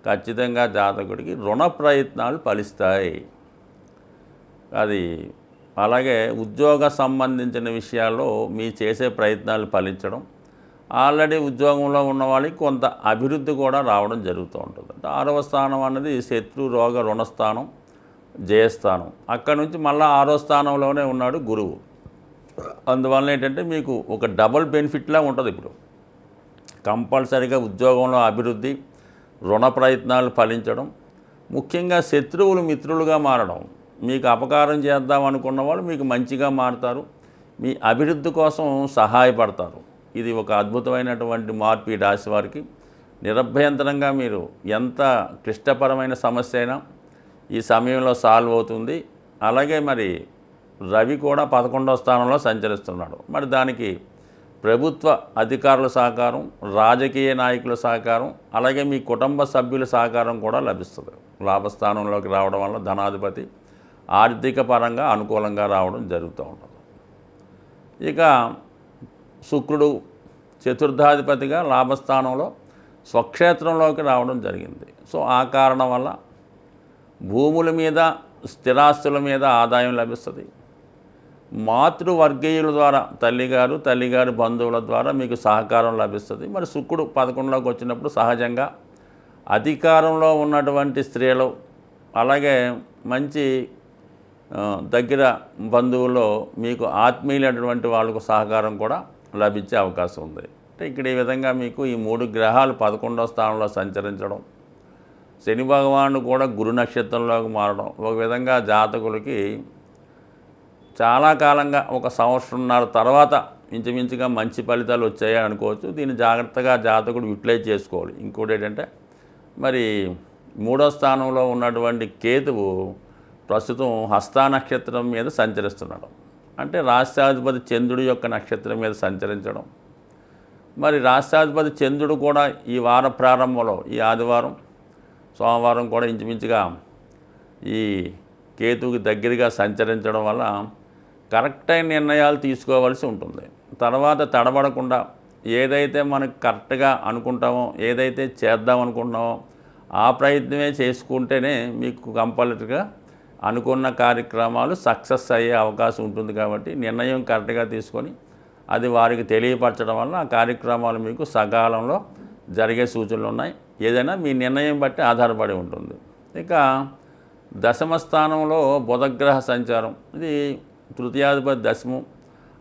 ఖచ్చితంగా జాతకుడికి రుణ ప్రయత్నాలు ఫలిస్తాయి. అది అలాగే ఉద్యోగ సంబంధించిన విషయాల్లో మీ చేసే ప్రయత్నాలు ఫలించడం, ఆల్రెడీ ఉద్యోగంలో ఉన్న వాళ్ళకి కొంత అభివృద్ధి కూడా రావడం జరుగుతూ ఉంటుంది. అంటే 6వ స్థానం అన్నది శత్రు రోగ రుణస్థానం, జయస్థానం. అక్కడ నుంచి మళ్ళీ 6వ స్థానంలోనే ఉన్నాడు గురువు. అందువల్ల ఏంటంటే మీకు ఒక డబుల్ బెనిఫిట్లా ఉంటుంది. ఇప్పుడు కంపల్సరీగా ఉద్యోగంలో అభివృద్ధి, రుణ ప్రయత్నాలు ఫలించడం, ముఖ్యంగా శత్రువులు మిత్రులుగా మారడం, మీకు అపకారం చేద్దాం అనుకున్న వాళ్ళు మీకు మంచిగా మారుతారు, మీ అభివృద్ధి కోసం సహాయపడతారు. ఇది ఒక అద్భుతమైనటువంటి మార్పు ఈ రాశి వారికి. నిరభ్యంతరంగా మీరు ఎంత క్లిష్టపరమైన సమస్య అయినా ఈ సమయంలో సాల్వ్ అవుతుంది. అలాగే మరి రవి కూడా 11వ స్థానంలో సంచరిస్తున్నాడు. మరి దానికి ప్రభుత్వ అధికారుల సహకారం, రాజకీయ నాయకుల సహకారం, అలాగే మీ కుటుంబ సభ్యుల సహకారం కూడా లభిస్తుంది. లాభస్థానంలోకి రావడం వల్ల ధనాధిపతి ఆర్థిక పరంగా అనుకూలంగా రావడం జరుగుతూ ఉంటుంది. ఇక శుక్రుడు చతుర్థాధిపతిగా లాభస్థానంలో స్వక్షేత్రంలోకి రావడం జరిగింది. సో ఆ కారణం వల్ల భూముల మీద, స్థిరాస్తుల మీద ఆదాయం లభిస్తుంది. మాతృవర్గీయుల ద్వారా తల్లిగారు బంధువుల ద్వారా మీకు సహకారం లభిస్తుంది. మరి శుక్రుడు 11లోకి వచ్చినప్పుడు సహజంగా అధికారంలో ఉన్నటువంటి స్త్రీలు, అలాగే మంచి దగ్గర బంధువుల్లో మీకు ఆత్మీయులైనటువంటి వాళ్ళకు సహకారం కూడా లభించే అవకాశం ఉంది. అంటే ఇక్కడ ఈ విధంగా మీకు ఈ 3 గ్రహాలు 11వ స్థానంలో సంచరించడం, శని భగవానుడు కూడా గురు నక్షత్రంలోకి మారడం ఒక విధంగా జాతకులకి చాలా కాలంగా 1 సంవత్సరంన్నర తర్వాత ఇంచుమించుగా మంచి ఫలితాలు వచ్చాయి అనుకోవచ్చు. దీన్ని జాగ్రత్తగా జాతకుడు యూటిలైజ్ చేసుకోవాలి. ఇంకోటి ఏంటంటే మరి 3వ స్థానంలో ఉన్నటువంటి కేతువు ప్రస్తుతం హస్తా నక్షత్రం మీద సంచరిస్తున్నాడు. అంటే రాష్ట్రాధిపతి చంద్రుడి యొక్క నక్షత్రం మీద సంచరించడం. మరి రాష్ట్రాధిపతి చంద్రుడు కూడా ఈ వార ప్రారంభంలో ఈ ఆదివారం సోమవారం కూడా ఇంచుమించుగా ఈ కేతువుకి దగ్గరగా సంచరించడం వల్ల కరెక్ట్ అయిన నిర్ణయాలు తీసుకోవాల్సి ఉంటుంది. తర్వాత తడబడకుండా ఏదైతే మనకు కరెక్ట్గా అనుకుంటామో, ఏదైతే చేద్దాం అనుకుంటున్నామో ఆ ప్రయత్నమే చేసుకుంటేనే మీకు కంపల్సరీగా అనుకున్న కార్యక్రమాలు సక్సెస్ అయ్యే అవకాశం ఉంటుంది. కాబట్టి నిర్ణయం కరెక్ట్గా తీసుకొని అది వారికి తెలియపరచడం వల్ల ఆ కార్యక్రమాలు మీకు సకాలంలో జరిగే సూచనలు ఉన్నాయి. ఏదైనా మీ నిర్ణయం బట్టి ఆధారపడి ఉంటుంది. ఇక దశమ స్థానంలో బుధగ్రహ సంచారం, ఇది తృతీయాధిపతి దశమం,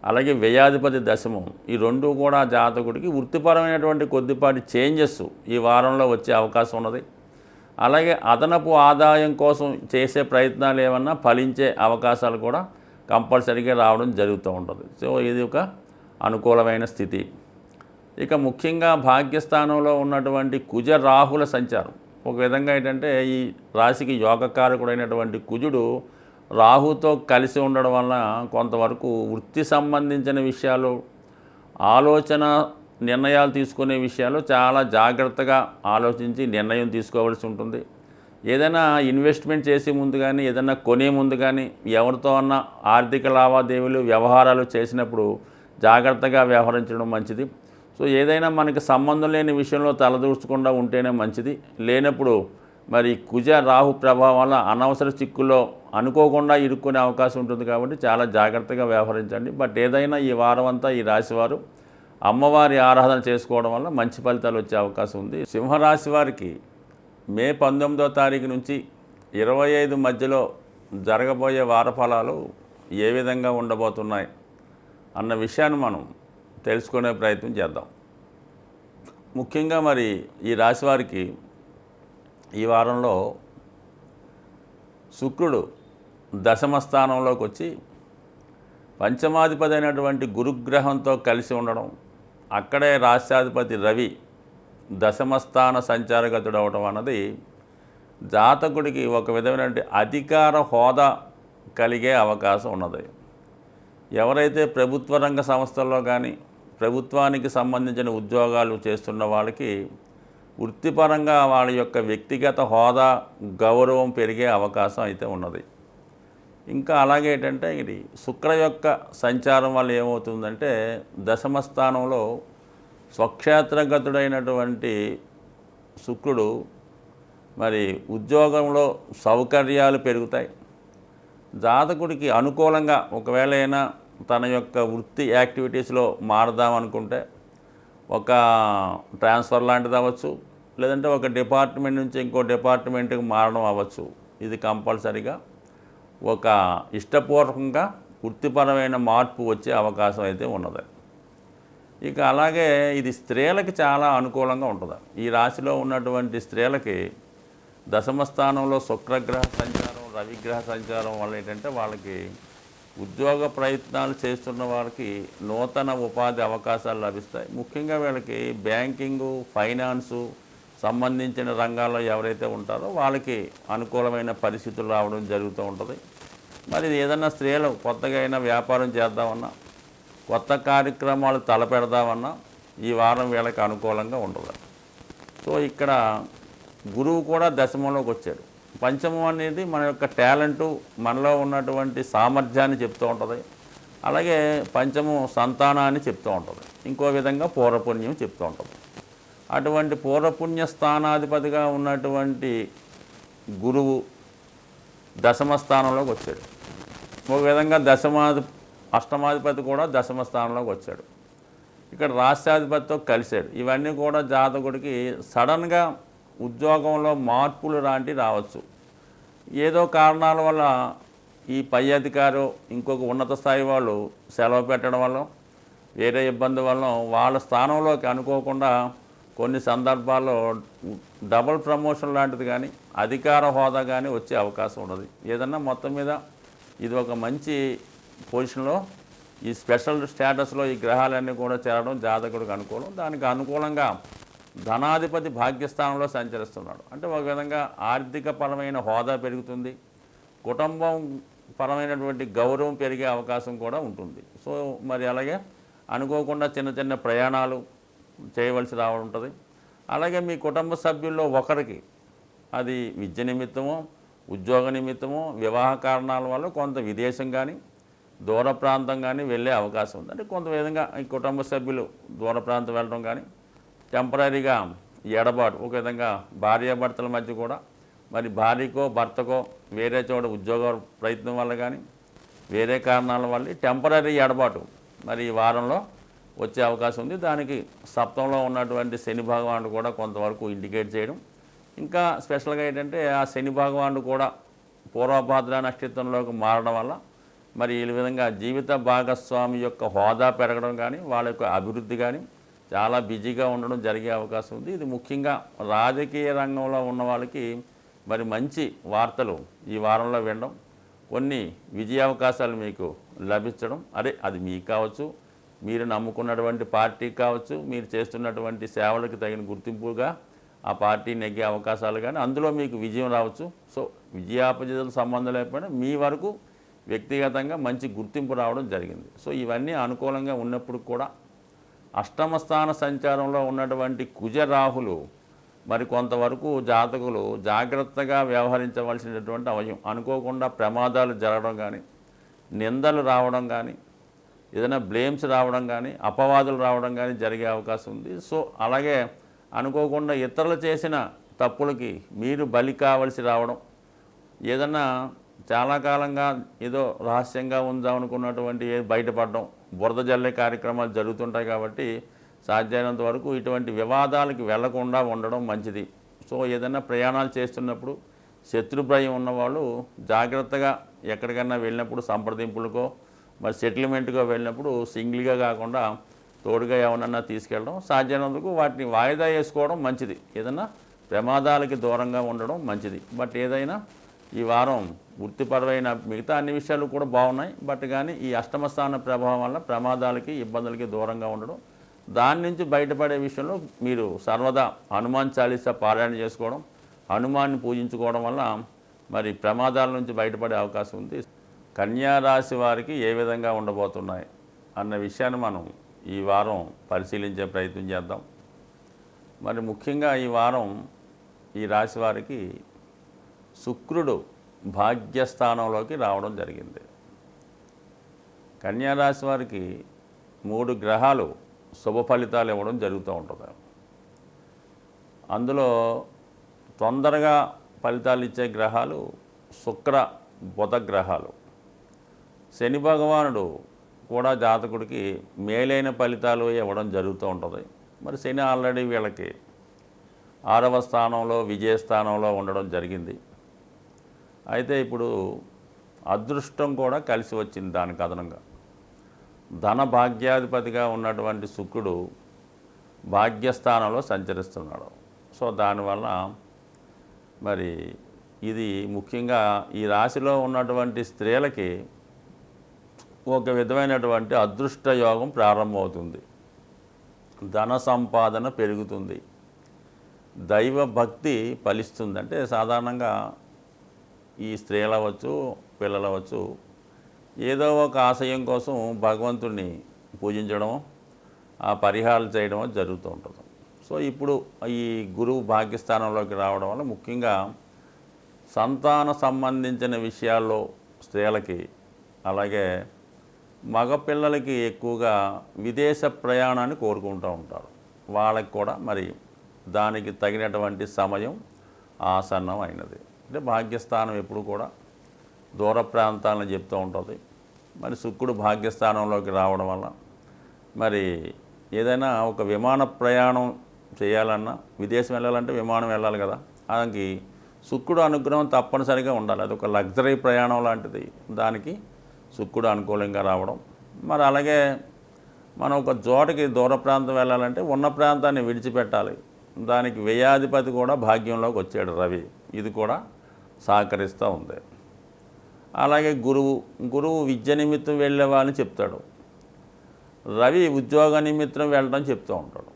అలాగే వ్యయాధిపతి దశమం, ఈ రెండు కూడా జాతకుడికి వృత్తిపరమైనటువంటి కొద్దిపాటి చేంజెస్ ఈ వారంలో వచ్చే అవకాశం ఉన్నది. అలాగే అదనపు ఆదాయం కోసం చేసే ప్రయత్నాలు ఏమన్నా ఫలించే అవకాశాలు కూడా కంపల్సరీగా రావడం జరుగుతూ ఉంటుంది. సో ఇది ఒక అనుకూలమైన స్థితి. ఇక ముఖ్యంగా భాగ్యస్థానంలో ఉన్నటువంటి కుజ రాహుల సంచారం ఒక విధంగా ఏంటంటే ఈ రాశికి యోగకారకుడైనటువంటి కుజుడు రాహుతో కలిసి ఉండడం వలన కొంతవరకు వృత్తి సంబంధించిన విషయాలు, ఆలోచన నిర్ణయాలు తీసుకునే విషయాలు చాలా జాగ్రత్తగా ఆలోచించి నిర్ణయం తీసుకోవాల్సి ఉంటుంది. ఏదైనా ఇన్వెస్ట్మెంట్ చేసే ముందు కానీ, ఏదైనా కొనే ముందు కానీ, ఎవరితో అన్న ఆర్థిక లావాదేవీలు వ్యవహారాలు చేసినప్పుడు జాగ్రత్తగా వ్యవహరించడం మంచిది. సో ఏదైనా మనకి సంబంధం లేని విషయంలో తలదూర్చకుండా ఉంటేనే మంచిది. లేనప్పుడు మరి కుజ రాహు ప్రభావం వల్ల అనవసర చిక్కుల్లో అనుకోకుండా ఇరుక్కునే అవకాశం ఉంటుంది. కాబట్టి చాలా జాగ్రత్తగా వ్యవహరించండి. బట్ ఏదైనా ఈ వారం అంతా ఈ రాశివారు అమ్మవారి ఆరాధన చేసుకోవడం వల్ల మంచి ఫలితాలు వచ్చే అవకాశం ఉంది. సింహరాశి వారికి మే 19వ తారీఖు నుంచి 25 మధ్యలో జరగబోయే వార ఫలాలు ఏ విధంగా ఉండబోతున్నాయి అన్న విషయాన్ని మనం తెలుసుకునే ప్రయత్నం చేద్దాం. ముఖ్యంగా మరి ఈ రాశి వారికి ఈ వారంలో శుక్రుడు దశమ స్థానంలోకి వచ్చి పంచమాధిపతి అయినటువంటి గురుగ్రహంతో కలిసి ఉండడం, అక్కడే రాష్ట్రాధిపతి రవి దశమస్థాన సంచారగతుడు అవడం అన్నది జాతకుడికి ఒక విధమైనటువంటి అధికార హోదా కలిగే అవకాశం ఉన్నది. ఎవరైతే ప్రభుత్వ రంగ సంస్థల్లో కానీ ప్రభుత్వానికి సంబంధించిన ఉద్యోగాలు చేస్తున్న వాళ్ళకి వృత్తిపరంగా వాళ్ళ యొక్క వ్యక్తిగత హోదా, గౌరవం పెరిగే అవకాశం అయితే ఉన్నది. ఇంకా అలాగే ఏంటంటే ఇది శుక్ర యొక్క సంచారం వల్ల ఏమవుతుందంటే దశమ స్థానంలో స్వక్షేత్రగతుడైనటువంటి శుక్రుడు మరి ఉద్యోగంలో సౌకర్యాలు పెరుగుతాయి. జాతకుడికి అనుకూలంగా ఒకవేళ అయినా తన యొక్క వృత్తి యాక్టివిటీస్లో మారదామనుకుంటే ఒక ట్రాన్స్ఫర్ లాంటిది అవ్వచ్చు, లేదంటే ఒక డిపార్ట్మెంట్ నుంచి ఇంకో డిపార్ట్మెంట్కి మారడం అవ్వచ్చు. ఇది కంపల్సరీగా ఒక ఇష్టపూర్వకంగా వృత్తిపరమైన మార్పు వచ్చే అవకాశం అయితే ఉన్నది. ఇక అలాగే ఇది స్త్రీలకి చాలా అనుకూలంగా ఉంటుంది. ఈ రాశిలో ఉన్నటువంటి స్త్రీలకి దశమ స్థానంలో శుక్రగ్రహ సంచారం, రవిగ్రహ సంచారం వల్ల ఏంటంటే వాళ్ళకి ఉద్యోగ ప్రయత్నాలు చేస్తున్న వాళ్ళకి నూతన ఉపాధి అవకాశాలు లభిస్తాయి. ముఖ్యంగా వీళ్ళకి బ్యాంకింగు, ఫైనాన్సు సంబంధించిన రంగాల్లో ఎవరైతే ఉంటారో వాళ్ళకి అనుకూలమైన పరిస్థితులు రావడం జరుగుతూ ఉంటుంది. మరి ఏదన్నా స్త్రీలు కొత్తగా అయినా వ్యాపారం చేద్దామన్నా, కొత్త కార్యక్రమాలు తలపెడదామన్నా ఈ వారం వీళ్ళకి అనుకూలంగా ఉండదు. సో ఇక్కడ గురువు కూడా దశమంలోకి వచ్చాడు. పంచమం అనేది మన యొక్క టాలెంటు, మనలో ఉన్నటువంటి సామర్థ్యాన్ని చెప్తూ ఉంటుంది. అలాగే పంచమం సంతానాన్ని చెప్తూ ఉంటుంది. ఇంకో విధంగా పూర్వపుణ్యం చెప్తూ ఉంటుంది. అటువంటి పూర్వపుణ్య స్థానాధిపతిగా ఉన్నటువంటి గురువు దశమ స్థానంలోకి వచ్చాడు. ఒక విధంగా అష్టమాధిపతి కూడా దశమ స్థానంలోకి వచ్చాడు. ఇక్కడ రాష్ట్రాధిపతితో కలిశాడు. ఇవన్నీ కూడా జాతకుడికి సడన్గా ఉద్యోగంలో మార్పులు లాంటివి రావచ్చు. ఏదో కారణాల వల్ల ఈ పై అధికారు ఇంకొక ఉన్నత స్థాయి వాళ్ళు సెలవు పెట్టడం వల్ల, వేరే ఇబ్బంది వల్ల వాళ్ళ స్థానంలోకి అనుకోకుండా కొన్ని సందర్భాల్లో డబుల్ ప్రమోషన్ లాంటిది కానీ, అధికార హోదా కానీ వచ్చే అవకాశం ఉన్నది. ఏదన్నా మొత్తం మీద ఇది ఒక మంచి పొజిషన్లో ఈ స్పెషల్ స్టేటస్లో ఈ గ్రహాలన్నీ కూడా చేరడం జాతకుడికి అనుకూలం. దానికి అనుకూలంగా ధనాధిపతి భాగ్యస్థానంలో సంచరిస్తున్నాడు. అంటే ఒక విధంగా ఆర్థిక పరమైన హోదా పెరుగుతుంది, కుటుంబం పరమైనటువంటి గౌరవం పెరిగే అవకాశం కూడా ఉంటుంది. సో మరి అలాగే అనుకోకుండా చిన్న చిన్న ప్రయాణాలు చేయవలసి రావడం ఉంటుంది. అలాగే మీ కుటుంబ సభ్యుల్లో ఒకరికి అది విద్య నిమిత్తమో, ఉద్యోగ నిమిత్తమో, వివాహ కారణాల వల్ల కొంత విదేశం కానీ దూర ప్రాంతం కానీ వెళ్ళే అవకాశం ఉంది. అంటే కొంత విధంగా ఈ కుటుంబ సభ్యులు దూర ప్రాంతం వెళ్ళడం కానీ, టెంపరీగా ఎడబాటు, ఒక విధంగా భార్యాభర్తల మధ్య కూడా మరి భార్యకో భర్తకో వేరే చోట ఉద్యోగ ప్రయత్నం వల్ల కానీ వేరే కారణాల వల్ల టెంపరీ ఎడబాటు మరి ఈ వారంలో వచ్చే అవకాశం ఉంది. దానికి సప్తంలో ఉన్నటువంటి శని భగవానుడు కూడా కొంతవరకు ఇండికేట్ చేయడం. ఇంకా స్పెషల్గా ఏంటంటే ఆ శని భగవానుడు కూడా పూర్వభాద్ర నక్షత్రంలోకి మారడం వల్ల మరి ఈ విధంగా జీవిత భాగస్వామి యొక్క హోదా పెరగడం కానీ వాళ్ళ యొక్క అభివృద్ధి కానీ చాలా బిజీగా ఉండడం జరిగే అవకాశం ఉంది. ఇది ముఖ్యంగా రాజకీయ రంగంలో ఉన్న వాళ్ళకి మరి మంచి వార్తలు ఈ వారంలో వినడం, కొన్ని విజయ అవకాశాలు మీకు లభించడం, అది మీకు కావచ్చు, మీరు నమ్ముకున్నటువంటి పార్టీకి కావచ్చు, మీరు చేస్తున్నటువంటి సేవలకు తగిన గుర్తింపుగా ఆ పార్టీ నెగ్గే అవకాశాలు కానీ అందులో మీకు విజయం రావచ్చు. సో విజయాపజయాలు సంబంధం లేకపోయినా మీ వరకు వ్యక్తిగతంగా మంచి గుర్తింపు రావడం జరిగింది. సో ఇవన్నీ అనుకూలంగా ఉన్నప్పుడు కూడా అష్టమ స్థాన సంచారంలో ఉన్నటువంటి కుజరాహులు మరి కొంతవరకు జాతకులు జాగ్రత్తగా వ్యవహరించవలసినటువంటి అవయం. అనుకోకుండా ప్రమాదాలు జరగడం కానీ, నిందలు రావడం కానీ, ఏదైనా బ్లేమ్స్ రావడం కానీ, అపవాదులు రావడం కానీ జరిగే అవకాశం ఉంది. సో అలాగే అనుకోకుండా ఇతరులు చేసిన తప్పులకి మీరు బలి కావలసి రావడం, ఏదన్నా చాలా కాలంగా ఏదో రహస్యంగా ఉందామనుకున్నటువంటి బయటపడడం, బురద జల్లే కార్యక్రమాలు జరుగుతుంటాయి. కాబట్టి సాధ్యమైనంత వరకు ఇటువంటి వివాదాలకు వెళ్లకుండా ఉండడం మంచిది. సో ఏదైనా ప్రయాణాలు చేస్తున్నప్పుడు శత్రు భయం ఉన్నవాళ్ళు జాగ్రత్తగా ఎక్కడికన్నా వెళ్ళినప్పుడు సంప్రదింపులకో మరి సెటిల్మెంట్గా వెళ్ళినప్పుడు సింగిల్గా కాకుండా తోడుగా ఎవరన్నా తీసుకెళ్ళడం, సాధ్యమైనందుకు వాటిని వాయిదా వేసుకోవడం మంచిది. ఏదైనా ప్రమాదాలకి దూరంగా ఉండడం మంచిది. బట్ ఏదైనా ఈ వారం వృత్తిపరమైన మిగతా అన్ని విషయాలు కూడా బాగున్నాయి. బట్ కానీ ఈ అష్టమ స్థాన ప్రభావం వల్ల ప్రమాదాలకి ఇబ్బందులకి దూరంగా ఉండడం, దాని నుంచి బయటపడే విషయంలో మీరు సర్వదా హనుమాన్ చాలీసా పారాయణ చేసుకోవడం, హనుమాన్ని పూజించుకోవడం వల్ల మరి ప్రమాదాల నుంచి బయటపడే అవకాశం ఉంది. కన్యా రాశి వారికి ఏ విధంగా ఉండబోతున్నాయి అన్న విషయాన్ని మనం ఈ వారం పరిశీలించే ప్రయత్నం చేద్దాం. మరి ముఖ్యంగా ఈ వారం ఈ రాశి వారికి శుక్రుడు భాగ్యస్థానంలోకి రావడం జరిగింది. కన్యా రాశి వారికి 3 గ్రహాలు శుభ ఫలితాలు ఇవ్వడం జరుగుతూ ఉంటుంది. అందులో తొందరగా ఫలితాలు ఇచ్చే గ్రహాలు శుక్ర బుధ గ్రహాలు. శని భగవానుడు కూడా జాతకుడికి మేలైన ఫలితాలు ఇవ్వడం జరుగుతూ ఉంటుంది. మరి శని ఆల్రెడీ వీళ్ళకి 6వ స్థానంలో విజయస్థానంలో ఉండడం జరిగింది. అయితే ఇప్పుడు అదృష్టం కూడా కలిసి వచ్చింది. దానికి అదనంగా ధన భాగ్యాధిపతిగా ఉన్నటువంటి శుక్రుడు భాగ్యస్థానంలో సంచరిస్తున్నాడు. సో దానివల్ల మరి ఇది ముఖ్యంగా ఈ రాశిలో ఉన్నటువంటి స్త్రీలకి ఒక విధమైనటువంటి అదృష్ట యోగం ప్రారంభమవుతుంది. ధన సంపాదన పెరుగుతుంది, దైవ భక్తి ఫలిస్తుంది. అంటే సాధారణంగా ఈ స్త్రీలు అవ్వచ్చు, పిల్లలు అవ్వచ్చు, ఏదో ఒక ఆశయం కోసం భగవంతుడిని పూజించడం, ఆ పరిహారాలు చేయడం జరుగుతూ ఉంటుంది. సో ఇప్పుడు ఈ గురువు భాగ్యస్థానంలోకి రావడం వల్ల ముఖ్యంగా సంతాన సంబంధించిన విషయాల్లో స్త్రీలకి, అలాగే మగపిల్లలకి ఎక్కువగా విదేశ ప్రయాణాన్ని కోరుకుంటూ ఉంటారు. వాళ్ళకి కూడా మరి దానికి తగినటువంటి సమయం ఆసన్నం అయినది. అంటే భాగ్యస్థానం ఎప్పుడు కూడా దూర ప్రాంతాలను చెప్తూ ఉంటుంది. మరి శుక్రుడు భాగ్యస్థానంలోకి రావడం వల్ల మరి ఏదైనా ఒక విమాన ప్రయాణం చేయాలన్నా, విదేశం వెళ్ళాలంటే విమానం వెళ్ళాలి కదా, దానికి శుక్రుడు అనుగ్రహం తప్పనిసరిగా ఉండాలి. అది ఒక లగ్జరీ ప్రయాణం లాంటిది. దానికి శుక్రుడు అనుకూలంగా రావడం. మరి అలాగే మనం ఒక చోటకి దూర ప్రాంతం వెళ్ళాలంటే ఉన్న ప్రాంతాన్ని విడిచిపెట్టాలి. దానికి వ్యయాధిపతి కూడా భాగ్యంలోకి వచ్చాడు రవి. ఇది కూడా సహకరిస్తూ ఉంది. అలాగే గురువు విద్య నిమిత్తం వెళ్ళే వాళ్ళని చెప్తాడు. రవి ఉద్యోగ నిమిత్తం వెళ్ళడం చెప్తూ ఉంటాడు.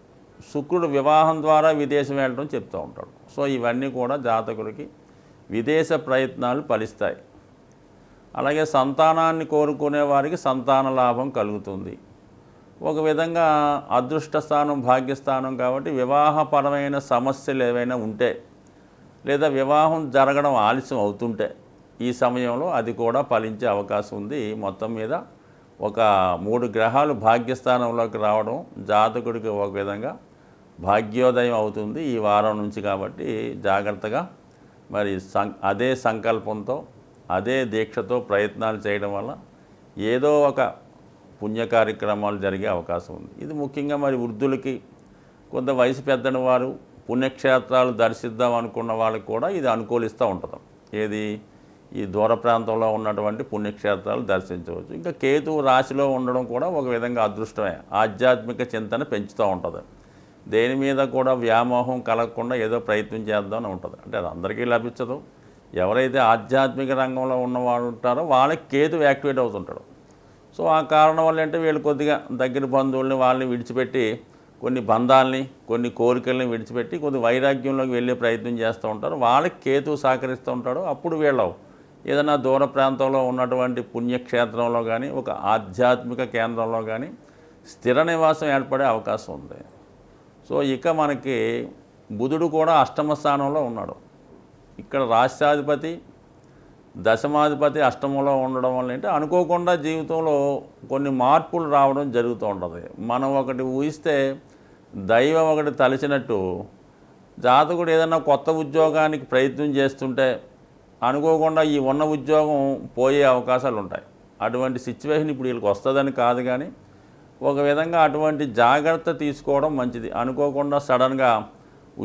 శుక్రుడు వివాహం ద్వారా విదేశం వెళ్ళడం చెప్తూ ఉంటాడు. సో ఇవన్నీ కూడా జాతకుడికి విదేశ ప్రయత్నాలు ఫలిస్తాయి. అలాగే సంతానాన్ని కోరుకునే వారికి సంతాన లాభం కలుగుతుంది. ఒక విధంగా అదృష్ట స్థానం భాగ్యస్థానం కాబట్టి వివాహపరమైన సమస్యలు ఏవైనా ఉంటే లేదా వివాహం జరగడం ఆలస్యం అవుతుంటే ఈ సమయంలో అది కూడా ఫలించే అవకాశం ఉంది. మొత్తం మీద ఒక 3 గ్రహాలు భాగ్యస్థానంలోకి రావడం జాతకుడికి ఒక విధంగా భాగ్యోదయం అవుతుంది ఈ వారం నుంచి. కాబట్టి జాగ్రత్తగా మరి అదే సంకల్పంతో అదే దీక్షతో ప్రయత్నాలు చేయడం వల్ల ఏదో ఒక పుణ్య కార్యక్రమాలు జరిగే అవకాశం ఉంది. ఇది ముఖ్యంగా మరి వృద్ధులకి, కొంత వయసు పెద్దని వారు పుణ్యక్షేత్రాలు దర్శిద్దాం అనుకున్న వాళ్ళకి కూడా ఇది అనుకూలిస్తూ ఉంటుంది. ఏది ఈ దూర ప్రాంతంలో ఉన్నటువంటి పుణ్యక్షేత్రాలు దర్శించవచ్చు. ఇంకా కేతువు రాశిలో ఉండడం కూడా ఒక విధంగా అదృష్టమే. ఆధ్యాత్మిక చింతన పెంచుతూ ఉంటుంది. దేని మీద కూడా వ్యామోహం కలగకుండా ఏదో ప్రయత్నం చేద్దామని ఉంటుంది. అంటే అది అందరికీ లభించదు. ఎవరైతే ఆధ్యాత్మిక రంగంలో ఉన్నవాళ్ళు ఉంటారో వాళ్ళకి కేతు యాక్టివేట్ అవుతుంటాడు. సో ఆ కారణం వల్ల అంటే వీళ్ళు కొద్దిగా దగ్గర బంధువుల్ని వాళ్ళని విడిచిపెట్టి కొన్ని బంధాలని కొన్ని కోరికల్ని విడిచిపెట్టి కొద్ది వైరాగ్యంలోకి వెళ్ళే ప్రయత్నం చేస్తూ ఉంటారు. వాళ్ళకి కేతువు సహకరిస్తూ ఉంటాడు. అప్పుడు వీళ్ళు ఏదైనా దూర ప్రాంతంలో ఉన్నటువంటి పుణ్యక్షేత్రంలో కానీ ఒక ఆధ్యాత్మిక కేంద్రంలో కానీ స్థిర నివాసం ఏర్పడే అవకాశం ఉంది. సో ఇక మనకి బుధుడు కూడా అష్టమ స్థానంలో ఉన్నాడు. ఇక్కడ రాష్ట్రాధిపతి దశమాధిపతి అష్టమంలో ఉండడం వల్ల ఏంటి అనుకోకుండా జీవితంలో కొన్ని మార్పులు రావడం జరుగుతూ ఉంటుంది. మనం ఒకటి ఊహిస్తే దైవం ఒకటి తలిచినట్టు జాతకుడు ఏదైనా కొత్త ఉద్యోగానికి ప్రయత్నం చేస్తుంటే అనుకోకుండా ఈ ఉన్న ఉద్యోగం పోయే అవకాశాలు ఉంటాయి. అటువంటి సిచ్యువేషన్ ఇప్పుడు వీళ్ళకి వస్తుందని కాదు, కానీ ఒక విధంగా అటువంటి జాగ్రత్త తీసుకోవడం మంచిది. అనుకోకుండా సడన్గా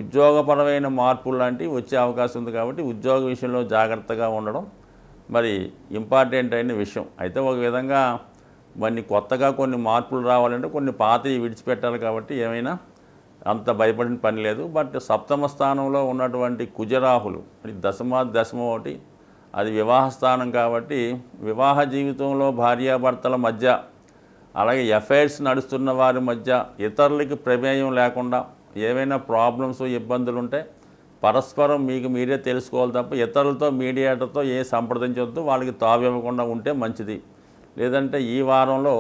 ఉద్యోగపరమైన మార్పులు లాంటివి వచ్చే అవకాశం ఉంది. కాబట్టి ఉద్యోగ విషయంలో జాగ్రత్తగా ఉండడం మరి ఇంపార్టెంట్ అయిన విషయం. అయితే ఒక విధంగా మరి కొత్తగా కొన్ని మార్పులు రావాలంటే కొన్ని పాతవి విడిచిపెట్టాలి. కాబట్టి ఏమైనా అంత భయపడిన పని లేదు. బట్ సప్తమ స్థానంలో ఉన్నటువంటి కుజరాహులు దశమ ఒకటి అది వివాహ స్థానం కాబట్టి వివాహ జీవితంలో భార్యాభర్తల మధ్య అలాగే ఎఫైర్స్ నడుస్తున్న వారి మధ్య ఇతరులకి ప్రమేయం లేకుండా ఏవైనా ప్రాబ్లమ్స్ ఇబ్బందులు ఉంటే పరస్పరం మీకు మీరే తెలుసుకోవాలి తప్ప ఇతరులతో మీడియేటర్తో ఏ సంప్రదించవద్దు. వాళ్ళకి తావివ్వకుండా ఉంటే మంచిది. లేదంటే ఈ వారంలో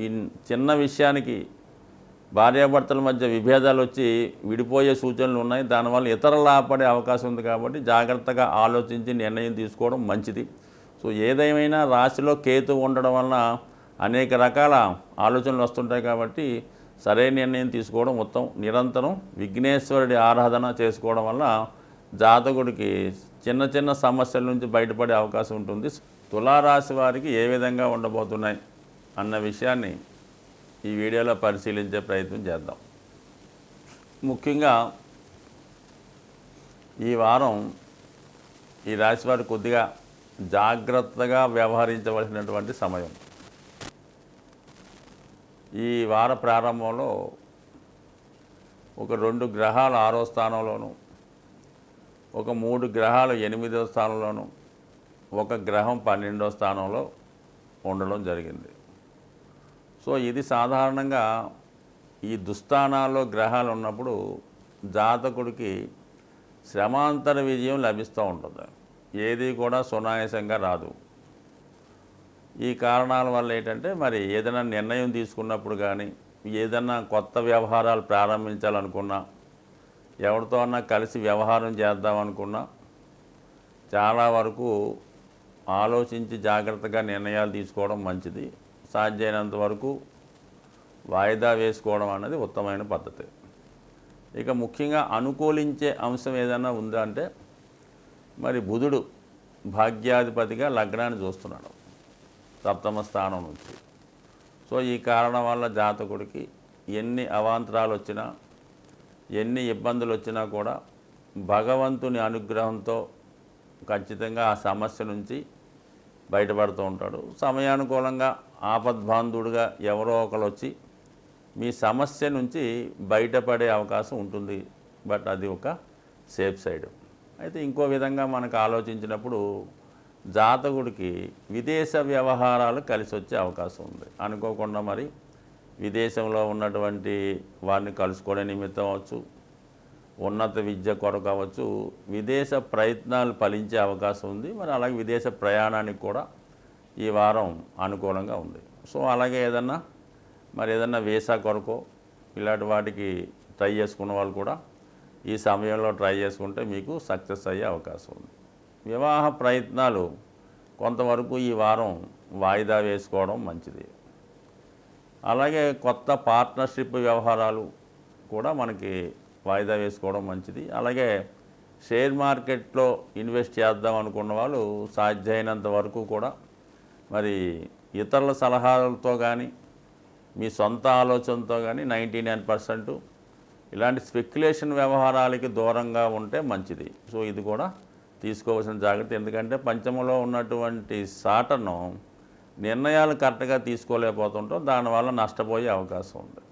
ఈ చిన్న విషయానికి భార్యాభర్తల మధ్య విభేదాలు వచ్చి విడిపోయే సూచనలు ఉన్నాయి. దానివల్ల ఇతరులు లాభపడే అవకాశం ఉంది. కాబట్టి జాగ్రత్తగా ఆలోచించి నిర్ణయం తీసుకోవడం మంచిది. సో ఏదేమైనా రాశిలో కేతు ఉండడం వలన అనేక రకాల ఆలోచనలు వస్తుంటాయి. కాబట్టి సరైన నిర్ణయం తీసుకోవడం ఉత్తమం. నిరంతరం విఘ్నేశ్వరుడి ఆరాధన చేసుకోవడం వల్ల జాతకుడికి చిన్న చిన్న సమస్యల నుంచి బయటపడే అవకాశం ఉంటుంది. తులారాశి వారికి ఏ విధంగా ఉండబోతున్నాయి అన్న విషయాన్ని ఈ వీడియోలో పరిశీలించే ప్రయత్నం చేద్దాం. ముఖ్యంగా ఈ వారం ఈ రాశి వారు కొద్దిగా జాగ్రత్తగా వ్యవహరించవలసినటువంటి సమయం. ఈ వార ప్రారంభంలో ఒక 2 గ్రహాలు 6వ స్థానంలోను, ఒక 3 గ్రహాలు 8వ స్థానంలోను, ఒక గ్రహం 12వ స్థానంలో ఉండడం జరిగింది. సో ఇది సాధారణంగా ఈ దుస్థానాల్లో గ్రహాలు ఉన్నప్పుడు జాతకుడికి శ్రమాంతర విజయం లభిస్తూ ఉంటుంది. ఏది కూడా సునాయాసంగా రాదు. ఈ కారణాల వల్ల ఏంటంటే మరి ఏదైనా నిర్ణయం తీసుకున్నప్పుడు కానీ ఏదైనా కొత్త వ్యవహారాలు ప్రారంభించాలనుకున్నా ఎవరితో అన్నా కలిసి వ్యవహారం చేద్దామనుకున్నా చాలా వరకు ఆలోచించి జాగ్రత్తగా నిర్ణయాలు తీసుకోవడం మంచిది. సాధ్యమైనంత వరకు వాయిదా వేసుకోవడం అన్నది ఉత్తమమైన పద్ధతి. ఇక ముఖ్యంగా అనుకూలించే అంశం ఏదైనా ఉందా అంటే మరి బుధుడు భాగ్యాధిపతిగా లగ్నాన్ని చూస్తున్నాడు సప్తమ స్థానం నుంచి. సో ఈ కారణం వల్ల జాతకుడికి ఎన్ని అవాంతరాలు వచ్చినా ఎన్ని ఇబ్బందులు వచ్చినా కూడా భగవంతుని అనుగ్రహంతో ఖచ్చితంగా ఆ సమస్య నుంచి బయటపడుతూ ఉంటాడు. సమయానుకూలంగా ఆపద్బాంధుడుగా ఎవరో ఒకరు వచ్చి మీ సమస్య నుంచి బయటపడే అవకాశం ఉంటుంది. బట్ అది ఒక సేఫ్ సైడ్. అయితే ఇంకో విధంగా మనకు ఆలోచించినప్పుడు జాతకుడికి విదేశ వ్యవహారాలు కలిసి వచ్చే అవకాశం ఉంది. అనుకోకుండా మరి విదేశంలో ఉన్నటువంటి వారిని కలుసుకోవడం నిమిత్తం అవ్వచ్చు, ఉన్నత విద్య కొరకు అవ్వచ్చు, విదేశ ప్రయత్నాలు ఫలించే అవకాశం ఉంది. మరి అలాగే విదేశ ప్రయాణానికి కూడా ఈ వారం అనుకూలంగా ఉంది. సో అలాగే ఏదన్నా వీసా కొరకో ఇలాంటి వాటికి ట్రై చేసుకున్న వాళ్ళు కూడా ఈ సమయంలో ట్రై చేసుకుంటే మీకు సక్సెస్ అయ్యే అవకాశం ఉంది. వివాహ ప్రయత్నాలు కొంతవరకు ఈ వారం వాయిదా వేసుకోవడం మంచిది. అలాగే కొత్త పార్ట్నర్షిప్ వ్యవహారాలు కూడా మనకి వాయిదా వేసుకోవడం మంచిది. అలాగే షేర్ మార్కెట్లో ఇన్వెస్ట్ చేద్దాం అనుకున్న వాళ్ళు సాధ్యమైనంత వరకు కూడా మరి ఇతరుల సలహాలతో కానీ మీ సొంత ఆలోచనతో కానీ 99% ఇలాంటి స్పెక్యులేషన్ వ్యవహారాలకి దూరంగా ఉంటే మంచిది. సో ఇది కూడా తీసుకోవాల్సిన జాగ్రత్త. ఎందుకంటే పంచమంలో ఉన్నటువంటి సాటర్ను నిర్ణయాలు కరెక్ట్గా తీసుకోలేకపోతుంటాం, దానివల్ల నష్టపోయే అవకాశం ఉంది.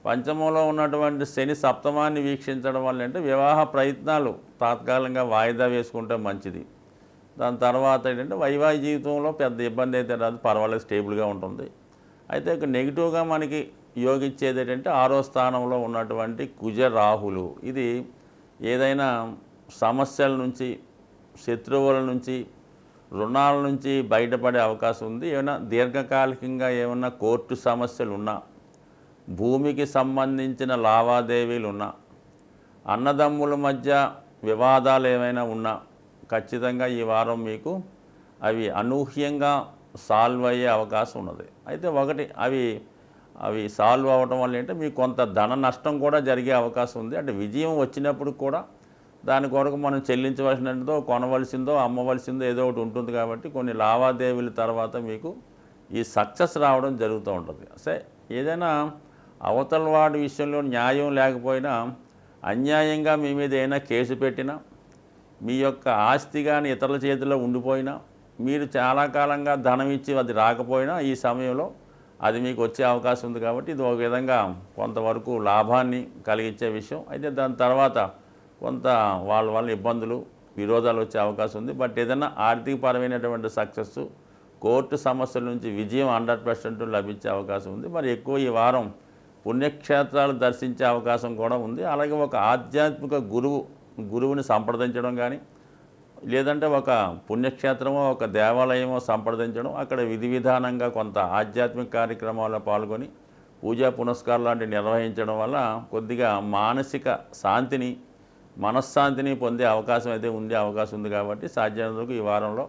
పంచమంలో ఉన్నటువంటి శని సప్తమాన్ని వీక్షించడం వల్ల అంటే వివాహ ప్రయత్నాలు తాత్కాలికంగా వాయిదా వేసుకుంటే మంచిది. దాని తర్వాత ఏంటంటే వైవాహిక జీవితంలో పెద్ద ఇబ్బంది అయితే రాదు, పర్వాలేదు, స్టేబుల్గా ఉంటుంది. అయితే ఇక నెగిటివ్గా మనకి యోగిచ్చేది ఏంటంటే 6వ స్థానంలో ఉన్నటువంటి కుజ రాహులు. ఇది ఏదైనా సమస్యల నుంచి, శత్రువుల నుంచి, రుణాల నుంచి బయటపడే అవకాశం ఉంది. ఏమైనా దీర్ఘకాలికంగా ఏమైనా కోర్టు సమస్యలు ఉన్నా, భూమికి సంబంధించిన లావాదేవీలు ఉన్నా, అన్నదమ్ముల మధ్య వివాదాలు ఏమైనా ఉన్నా ఖచ్చితంగా ఈ వారం మీకు అవి అనూహ్యంగా సాల్వ్ అయ్యే అవకాశం ఉన్నది. అయితే అవి సాల్వ్ అవ్వటం వల్ల ఏంటంటే మీకు కొంత ధన నష్టం కూడా జరిగే అవకాశం ఉంది. అంటే విజయం వచ్చినప్పుడు కూడా దాని కొరకు మనం చెల్లించవలసినదో, కొనవలసిందో, అమ్మవలసిందో ఏదో ఒకటి ఉంటుంది. కాబట్టి కొన్ని లావాదేవీల తర్వాత మీకు ఈ సక్సెస్ రావడం జరుగుతూ ఉంటుంది. సరే, ఏదైనా అవతల వాడి విషయంలో న్యాయం లేకపోయినా అన్యాయంగా మీ మీద ఏదైనా కేసు పెట్టినా, మీ యొక్క ఆస్తి కానీ ఇతరుల చేతిలో ఉండిపోయినా, మీరు చాలా కాలంగా ధనం ఇచ్చి అది రాకపోయినా ఈ సమయంలో అది మీకు వచ్చే అవకాశం ఉంది. కాబట్టి ఇది ఒక విధంగా కొంతవరకు లాభాన్ని కలిగించే విషయం. అయితే దాని తర్వాత కొంత వాళ్ళ వల్ల ఇబ్బందులు, విరోధాలు వచ్చే అవకాశం ఉంది. బట్ ఏదైనా ఆర్థికపరమైనటువంటి సక్సెస్, కోర్టు సమస్యల నుంచి విజయం 100% లభించే అవకాశం ఉంది. మరి ఎక్కువ ఈ వారం పుణ్యక్షేత్రాలు దర్శించే అవకాశం కూడా ఉంది. అలాగే ఒక ఆధ్యాత్మిక గురువుని సంప్రదించడం కానీ, లేదంటే ఒక పుణ్యక్షేత్రమో ఒక దేవాలయమో సంప్రదించడం, అక్కడ విధి విధానంగా కొంత ఆధ్యాత్మిక కార్యక్రమాల్లో పాల్గొని పూజా పునస్కారాలు లాంటివి నిర్వహించడం వల్ల కొద్దిగా మానసిక శాంతిని, మనశ్శాంతిని పొందే అవకాశం అయితే ఉండే అవకాశం ఉంది. కాబట్టి సాధ్యమైనందుకు ఈ వారంలో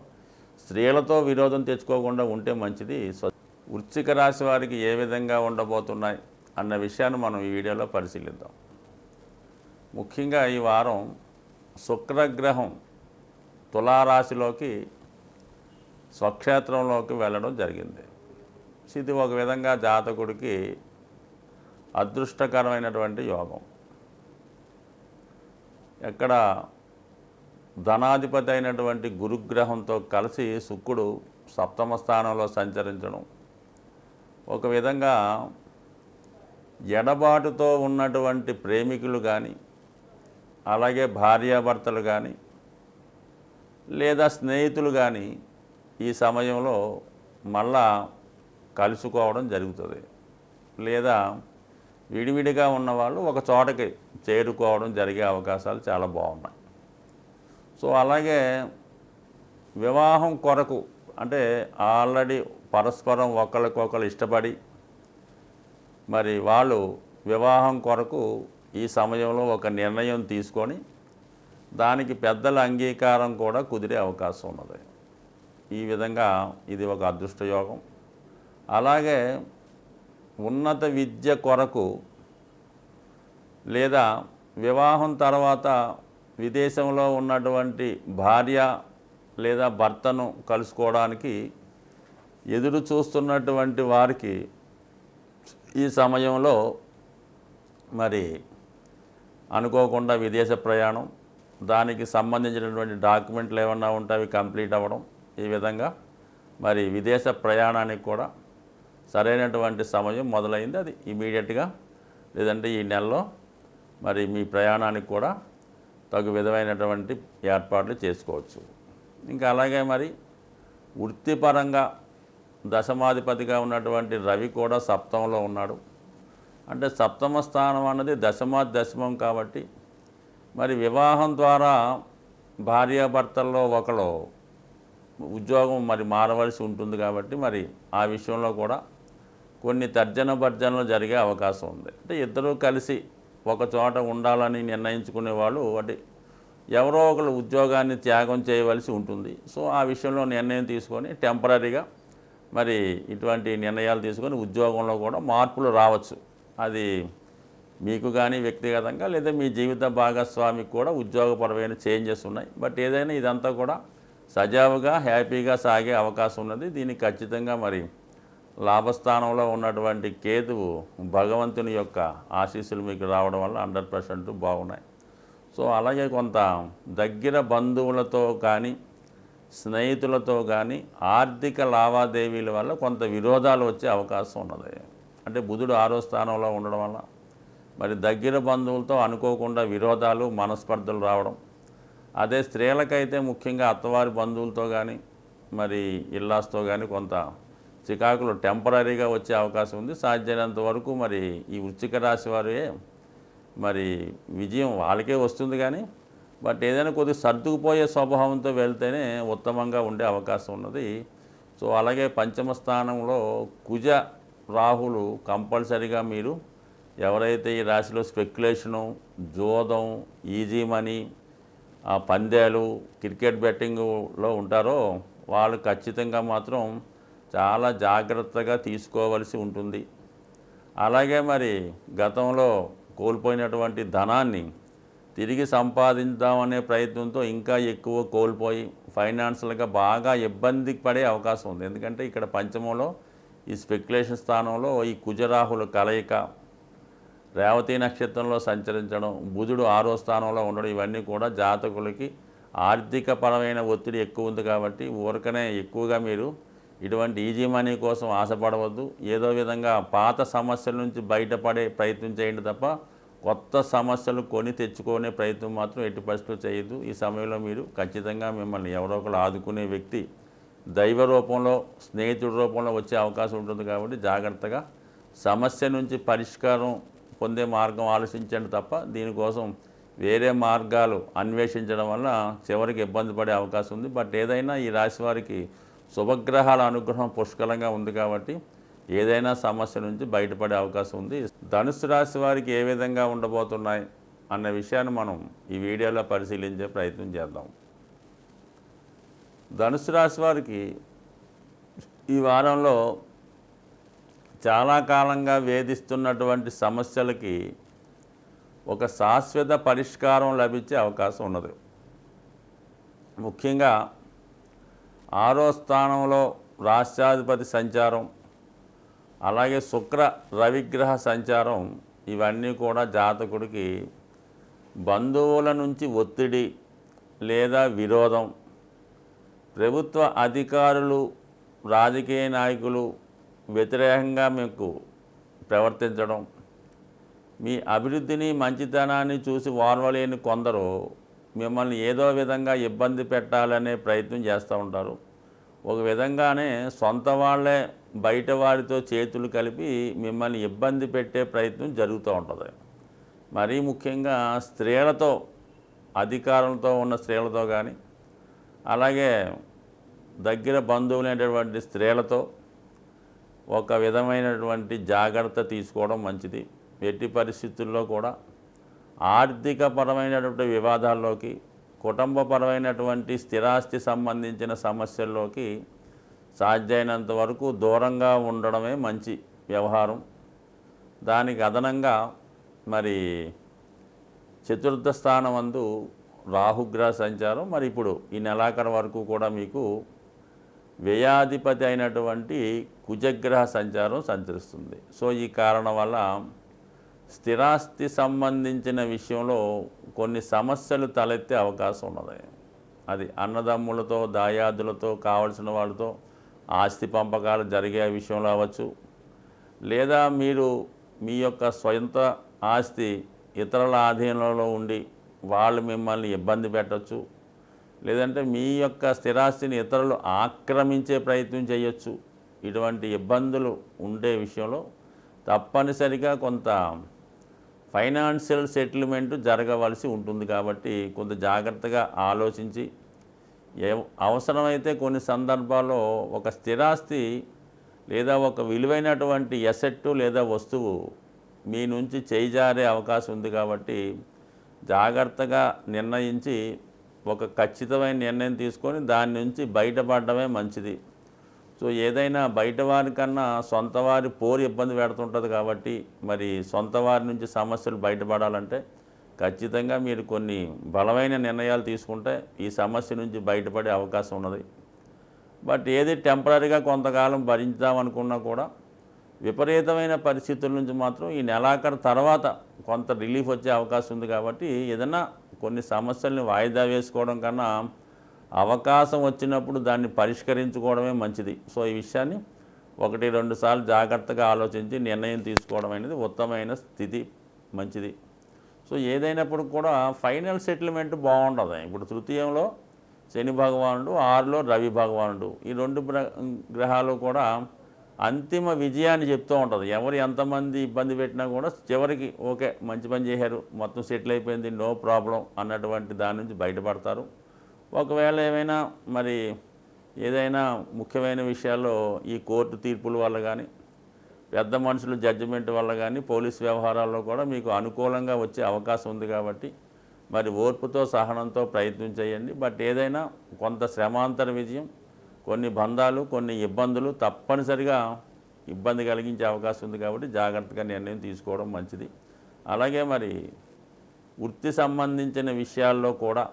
స్త్రీలతో విరోధం తెచ్చుకోకుండా ఉంటే మంచిది. వృశ్చిక రాశి వారికి ఏ విధంగా ఉండబోతున్నాయి అన్న విషయాన్ని మనం ఈ వీడియోలో పరిశీలిద్దాం. ముఖ్యంగా ఈ వారం శుక్రగ్రహం తులారాశిలోకి స్వక్షేత్రంలోకి వెళ్ళడం జరిగింది. ఇది ఒక విధంగా జాతకుడికి అదృష్టకరమైనటువంటి యోగం. ఎక్కడ ధనాధిపతి అయినటువంటి గురుగ్రహంతో కలిసి శుక్రుడు సప్తమ స్థానంలో సంచరించడం ఒక విధంగా ఎడబాటుతో ఉన్నటువంటి ప్రేమికులు కానీ, అలాగే భార్యాభర్తలు కానీ, లేదా స్నేహితులు కానీ ఈ సమయంలో మళ్ళా కలుసుకోవడం జరుగుతుంది. లేదా విడివిడిగా ఉన్నవాళ్ళు ఒక చోటకి చేరుకోవడం జరిగే అవకాశాలు చాలా బాగున్నాయి. సో అలాగే వివాహం కొరకు అంటే ఆల్రెడీ పరస్పరం ఒకరికొకరు ఇష్టపడి మరి వాళ్ళు వివాహం కొరకు ఈ సమయంలో ఒక నిర్ణయం తీసుకొని దానికి పెద్దల అంగీకారం కూడా కుదిరే అవకాశం ఉన్నది. ఈ విధంగా ఇది ఒక అదృష్టయోగం. అలాగే ఉన్నత విద్య కొరకు లేదా వివాహం తర్వాత విదేశంలో ఉన్నటువంటి భార్య లేదా భర్తను కలుసుకోవడానికి ఎదురు చూస్తున్నటువంటి వారికి ఈ సమయంలో మరి అనుకోకుండా విదేశ ప్రయాణం, దానికి సంబంధించినటువంటి డాక్యుమెంట్లు ఏమన్నా ఉంటే అవి కంప్లీట్ అవ్వడం, ఈ విధంగా మరి విదేశ ప్రయాణానికి కూడా సరైనటువంటి సమయం మొదలైంది. అది ఇమీడియట్గా లేదంటే ఈ నెలలో మరి మీ ప్రయాణానికి కూడా తగు విధమైనటువంటి ఏర్పాట్లు చేసుకోవచ్చు. ఇంకా అలాగే మరి వృత్తిపరంగా దశమాధిపతిగా ఉన్నటువంటి రవి కూడా సప్తమంలో ఉన్నాడు. అంటే సప్తమ స్థానం అన్నది దశమం కాబట్టి మరి వివాహం ద్వారా భార్యాభర్తల్లో ఒకరు ఉద్యోగం మరి మారవలసి ఉంటుంది కాబట్టి మరి ఆ విషయంలో కూడా కొన్ని తర్జన భర్జనలు జరిగే అవకాశం ఉంది. అంటే ఇద్దరూ కలిసి ఒక చోట ఉండాలని నిర్ణయించుకునే వాళ్ళు అంటే ఎవరో ఒకరు ఉద్యోగాన్ని త్యాగం చేయవలసి ఉంటుంది. సో ఆ విషయంలో నిర్ణయం తీసుకొని టెంపరీగా మరి ఇటువంటి నిర్ణయాలు తీసుకొని ఉద్యోగంలో కూడా మార్పులు రావచ్చు. అది మీకు కానీ వ్యక్తిగతంగా లేదా మీ జీవిత భాగస్వామికి కూడా ఉద్యోగపరమైన చేంజెస్ ఉన్నాయి. బట్ ఏదైనా ఇదంతా కూడా సజావుగా హ్యాపీగా సాగే అవకాశం ఉన్నది. దీనికి ఖచ్చితంగా మరి లాభస్థానంలో ఉన్నటువంటి కేతువు భగవంతుని యొక్క ఆశీస్సులు మీకు రావడం వల్ల 100% బాగున్నాయి. సో అలాగే కొంత దగ్గర బంధువులతో కానీ స్నేహితులతో కానీ ఆర్థిక లావాదేవీల వల్ల కొంత విరోధాలు వచ్చే అవకాశం ఉన్నది. అంటే బుధుడు 6వ స్థానంలో ఉండడం వల్ల మరి దగ్గర బంధువులతో అనుకోకుండా విరోధాలు మనస్పర్ధలు రావడం. అదే స్త్రీలకైతే ముఖ్యంగా అత్తవారి బంధువులతో కానీ మరి ఇల్లాస్తో కానీ కొంత చికాకులు టెంపరీగా వచ్చే అవకాశం ఉంది. సాధ్యమైనంత వరకు మరి ఈ వృశ్చిక రాశి వారే మరి విజయం వాళ్ళకే వస్తుంది కానీ బట్ ఏదైనా కొద్దిగా సర్దుకుపోయే స్వభావంతో వెళ్తేనే ఉత్తమంగా ఉండే అవకాశం ఉన్నది. సో అలాగే పంచమ స్థానంలో కుజ రాహులు కంపల్సరిగా మీరు ఎవరైతే ఈ రాశిలో స్పెక్యులేషను, జోదం, ఈజీ మనీ, పందాలు, క్రికెట్ బెట్టింగ్లో ఉంటారో వాళ్ళు ఖచ్చితంగా మాత్రం చాలా జాగ్రత్తగా తీసుకోవలసి ఉంటుంది. అలాగే మరి గతంలో కోల్పోయినటువంటి ధనాన్ని తిరిగి సంపాదించామనే ప్రయత్నంతో ఇంకా ఎక్కువ కోల్పోయి ఫైనాన్షియల్గా బాగా ఇబ్బంది పడే అవకాశం ఉంది. ఎందుకంటే ఇక్కడ పంచమంలో ఈ స్పెక్యులేషన్ స్థానంలో ఈ కుజరాహుల కలయిక, రేవతి నక్షత్రంలో సంచరించడం, బుధుడు 6వ స్థానంలో ఉండడం, ఇవన్నీ కూడా జాతకులకి ఆర్థిక పరమైన ఒత్తిడి ఎక్కువ ఉంది. కాబట్టి ఊరకనే ఎక్కువగా మీరు ఇటువంటి ఈజీ మనీ కోసం ఆశపడవద్దు. ఏదో విధంగా పాత సమస్యల నుంచి బయటపడే ప్రయత్నం చేయండి తప్ప కొత్త సమస్యలు కొని తెచ్చుకునే ప్రయత్నం మాత్రం ఎట్టి పరిస్థితుల్లో చేయొద్దు. ఈ సమయంలో మీరు ఖచ్చితంగా మిమ్మల్ని ఎవరో ఒకరు ఆదుకునే వ్యక్తి దైవ రూపంలో, స్నేహితుడి రూపంలో వచ్చే అవకాశం ఉంటుంది. కాబట్టి జాగ్రత్తగా సమస్య నుంచి పరిష్కారం పొందే మార్గం ఆలోచించండి తప్ప దీనికోసం వేరే మార్గాలు అన్వేషించడం వల్ల చివరికి ఇబ్బంది పడే అవకాశం ఉంది. బట్ ఏదైనా ఈ రాశి వారికి శుభగ్రహాల అనుగ్రహం పుష్కలంగా ఉంది కాబట్టి ఏదైనా సమస్య నుంచి బయటపడే అవకాశం ఉంది. ధనుసు రాశి వారికి ఏ విధంగా ఉండబోతున్నాయి అన్న విషయాన్ని మనం ఈ వీడియోలో పరిశీలించే ప్రయత్నం చేద్దాం. ధనుసు రాశి వారికి ఈ వారంలో చాలా కాలంగా వేధిస్తున్నటువంటి సమస్యలకి ఒక శాశ్వత పరిష్కారం లభించే అవకాశం ఉన్నది. ముఖ్యంగా 6వ స్థానంలో రాష్ట్రాధిపతి సంచారం, అలాగే శుక్ర రవిగ్రహ సంచారం, ఇవన్నీ కూడా జాతకుడికి బంధువుల నుంచి ఒత్తిడి లేదా విరోధం, ప్రభుత్వ అధికారులు, రాజకీయ నాయకులు వ్యతిరేకంగా మీకు ప్రవర్తించడం, మీ అభివృద్ధిని మంచితనాన్ని చూసి ఓర్వలేని కొందరు మిమ్మల్ని ఏదో విధంగా ఇబ్బంది పెట్టాలనే ప్రయత్నం చేస్తూ ఉంటారు. ఒక విధంగానే సొంత వాళ్ళే బయట వారితో చేతులు కలిపి మిమ్మల్ని ఇబ్బంది పెట్టే ప్రయత్నం జరుగుతూ ఉంటుంది. మరీ ముఖ్యంగా స్త్రీలతో, అధికారంతో ఉన్న స్త్రీలతో కానీ అలాగే దగ్గర బంధువులైనటువంటి స్త్రీలతో ఒక విధమైనటువంటి జాగ్రత్త తీసుకోవడం మంచిది. ఎట్టి పరిస్థితుల్లో కూడా ఆర్థికపరమైనటువంటి వివాదాల్లోకి, కుటుంబపరమైనటువంటి స్థిరాస్తి సంబంధించిన సమస్యల్లోకి సాధ్యమైనంత వరకు దూరంగా ఉండడమే మంచి వ్యవహారం. దానికి అదనంగా మరి చతుర్థ స్థానమందు రాహుగ్రహ సంచారం మరి ఇప్పుడు ఈ నెలాఖరు వరకు కూడా మీకు వ్యయాధిపతి అయినటువంటి కుజగ్రహ సంచారం సంచరిస్తుంది. సో ఈ కారణం వల్ల స్థిరాస్తి సంబంధించిన విషయంలో కొన్ని సమస్యలు తలెత్తే అవకాశం ఉన్నది. అది అన్నదమ్ములతో, దాయాదులతో, కావలసిన వాళ్ళతో ఆస్తి పంపకాలు జరిగే విషయంలో అవ్వచ్చు, లేదా మీరు మీ యొక్క సొంత ఆస్తి ఇతరుల ఆధీనంలో ఉండి వాళ్ళు మిమ్మల్ని ఇబ్బంది పెట్టచ్చు, లేదంటే మీ యొక్క స్థిరాస్తిని ఇతరులు ఆక్రమించే ప్రయత్నం చేయొచ్చు. ఇటువంటి ఇబ్బందులు ఉండే విషయంలో తప్పనిసరిగా కొంత ఫైనాన్షియల్ సెటిల్మెంట్ జరగవలసి ఉంటుంది. కాబట్టి కొంత జాగ్రత్తగా ఆలోచించి అవసరమైతే కొన్ని సందర్భాల్లో ఒక స్థిరాస్తి లేదా ఒక విలువైనటువంటి ఎసెట్ లేదా వస్తువు మీ నుంచి చేజారే అవకాశం ఉంది. కాబట్టి జాగ్రత్తగా నిర్ణయించి ఒక ఖచ్చితమైన నిర్ణయం తీసుకొని దాని నుంచి బయటపడడమే మంచిది. సో ఏదైనా బయట వారికన్నా సొంత వారి పోరు ఇబ్బంది పెడుతుంటుంది. కాబట్టి మరి సొంత వారి నుంచి సమస్యలు బయటపడాలంటే ఖచ్చితంగా మీరు కొన్ని బలమైన నిర్ణయాలు తీసుకుంటే ఈ సమస్య నుంచి బయటపడే అవకాశం ఉన్నది. బట్ ఏది టెంపరీగా కొంతకాలం భరించామనుకున్నా కూడా విపరీతమైన పరిస్థితుల నుంచి మాత్రం ఈ నెలాఖరు తర్వాత కొంత రిలీఫ్ వచ్చే అవకాశం ఉంది. కాబట్టి ఏదైనా కొన్ని సమస్యల్ని వాయిదా వేసుకోవడం కన్నా అవకాశం వచ్చినప్పుడు దాన్ని పరిష్కరించుకోవడమే మంచిది. సో ఈ విషయాన్ని 1-2 సార్లు జాగ్రత్తగా ఆలోచించి నిర్ణయం తీసుకోవడం అనేది ఉత్తమమైన స్థితి, మంచిది. సో ఏదైనప్పుడు కూడా ఫైనల్ సెటిల్మెంట్ బాగుంటుంది. ఇప్పుడు తృతీయంలో శని భగవానుడు, 6లో రవి భగవానుడు, ఈ 2 గ్రహాలు కూడా అంతిమ విజయాన్ని చెప్తూ ఉంటుంది. ఎవరు ఎంతమంది ఇబ్బంది పెట్టినా కూడా చివరికి ఓకే మంచి పని చేశారు, మొత్తం సెటిల్ అయిపోయింది, నో ప్రాబ్లం అన్నటువంటి దాని నుంచి బయటపడతారు. ఒకవేళ ఏమైనా మరి ఏదైనా ముఖ్యమైన విషయాల్లో ఈ కోర్టు తీర్పుల వల్ల కానీ పెద్ద మనుషుల జడ్జిమెంట్ వల్ల కానీ పోలీస్ వ్యవహారాల్లో కూడా మీకు అనుకూలంగా వచ్చే అవకాశం ఉంది. కాబట్టి మరి ఓర్పుతో సహనంతో ప్రయత్నం చేయండి. బట్ ఏదైనా కొంత శ్రమాంతర విజయం, కొన్ని బంధాలు, కొన్ని ఇబ్బందులు తప్పనిసరిగా ఇబ్బంది కలిగించే అవకాశం ఉంది. కాబట్టి జాగ్రత్తగా నిర్ణయం తీసుకోవడం మంచిది. అలాగే మరి వృత్తి సంబంధించిన విషయాల్లో కూడా